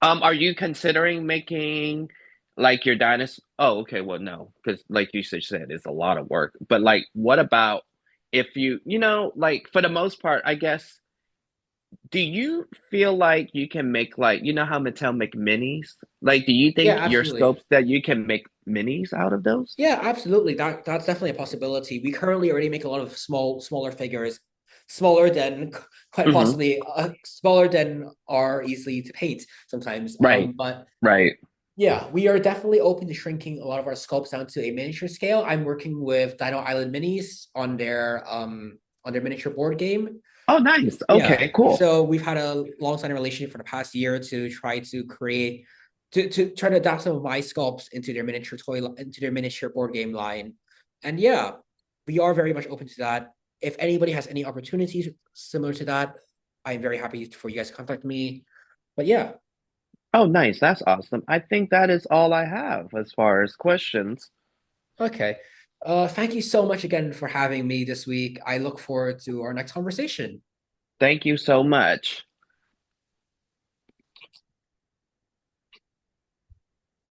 Are you considering making like your dinosaur? Oh, okay. Well, no, because like you said, it's a lot of work. But like, what about if like for the most part, I guess, do you feel like you can make like, how Mattel make minis? Like, do you Yeah, think your absolutely. scopes that you can make minis out of those? Yeah, absolutely. That's definitely a possibility. We currently already make a lot of smaller figures, smaller than quite Hmm. possibly smaller than are easily to paint sometimes. Right. But Right. yeah, we are definitely open to shrinking a lot of our sculpts down to a miniature scale. I'm working with Dino Island Minis on their miniature board game. Oh, nice. Yeah. Okay, cool. So we've had a long-standing relationship for the past year to try to create to try to adapt some of my sculpts into their miniature board game line. And yeah, we are very much open to that. If anybody has any opportunities similar to that, I'm very happy for you guys to contact me. But yeah, Oh, nice. That's awesome. I think that is all I have as far as questions. Okay. Thank you so much again for having me this week. I look forward to our next conversation. Thank you so much.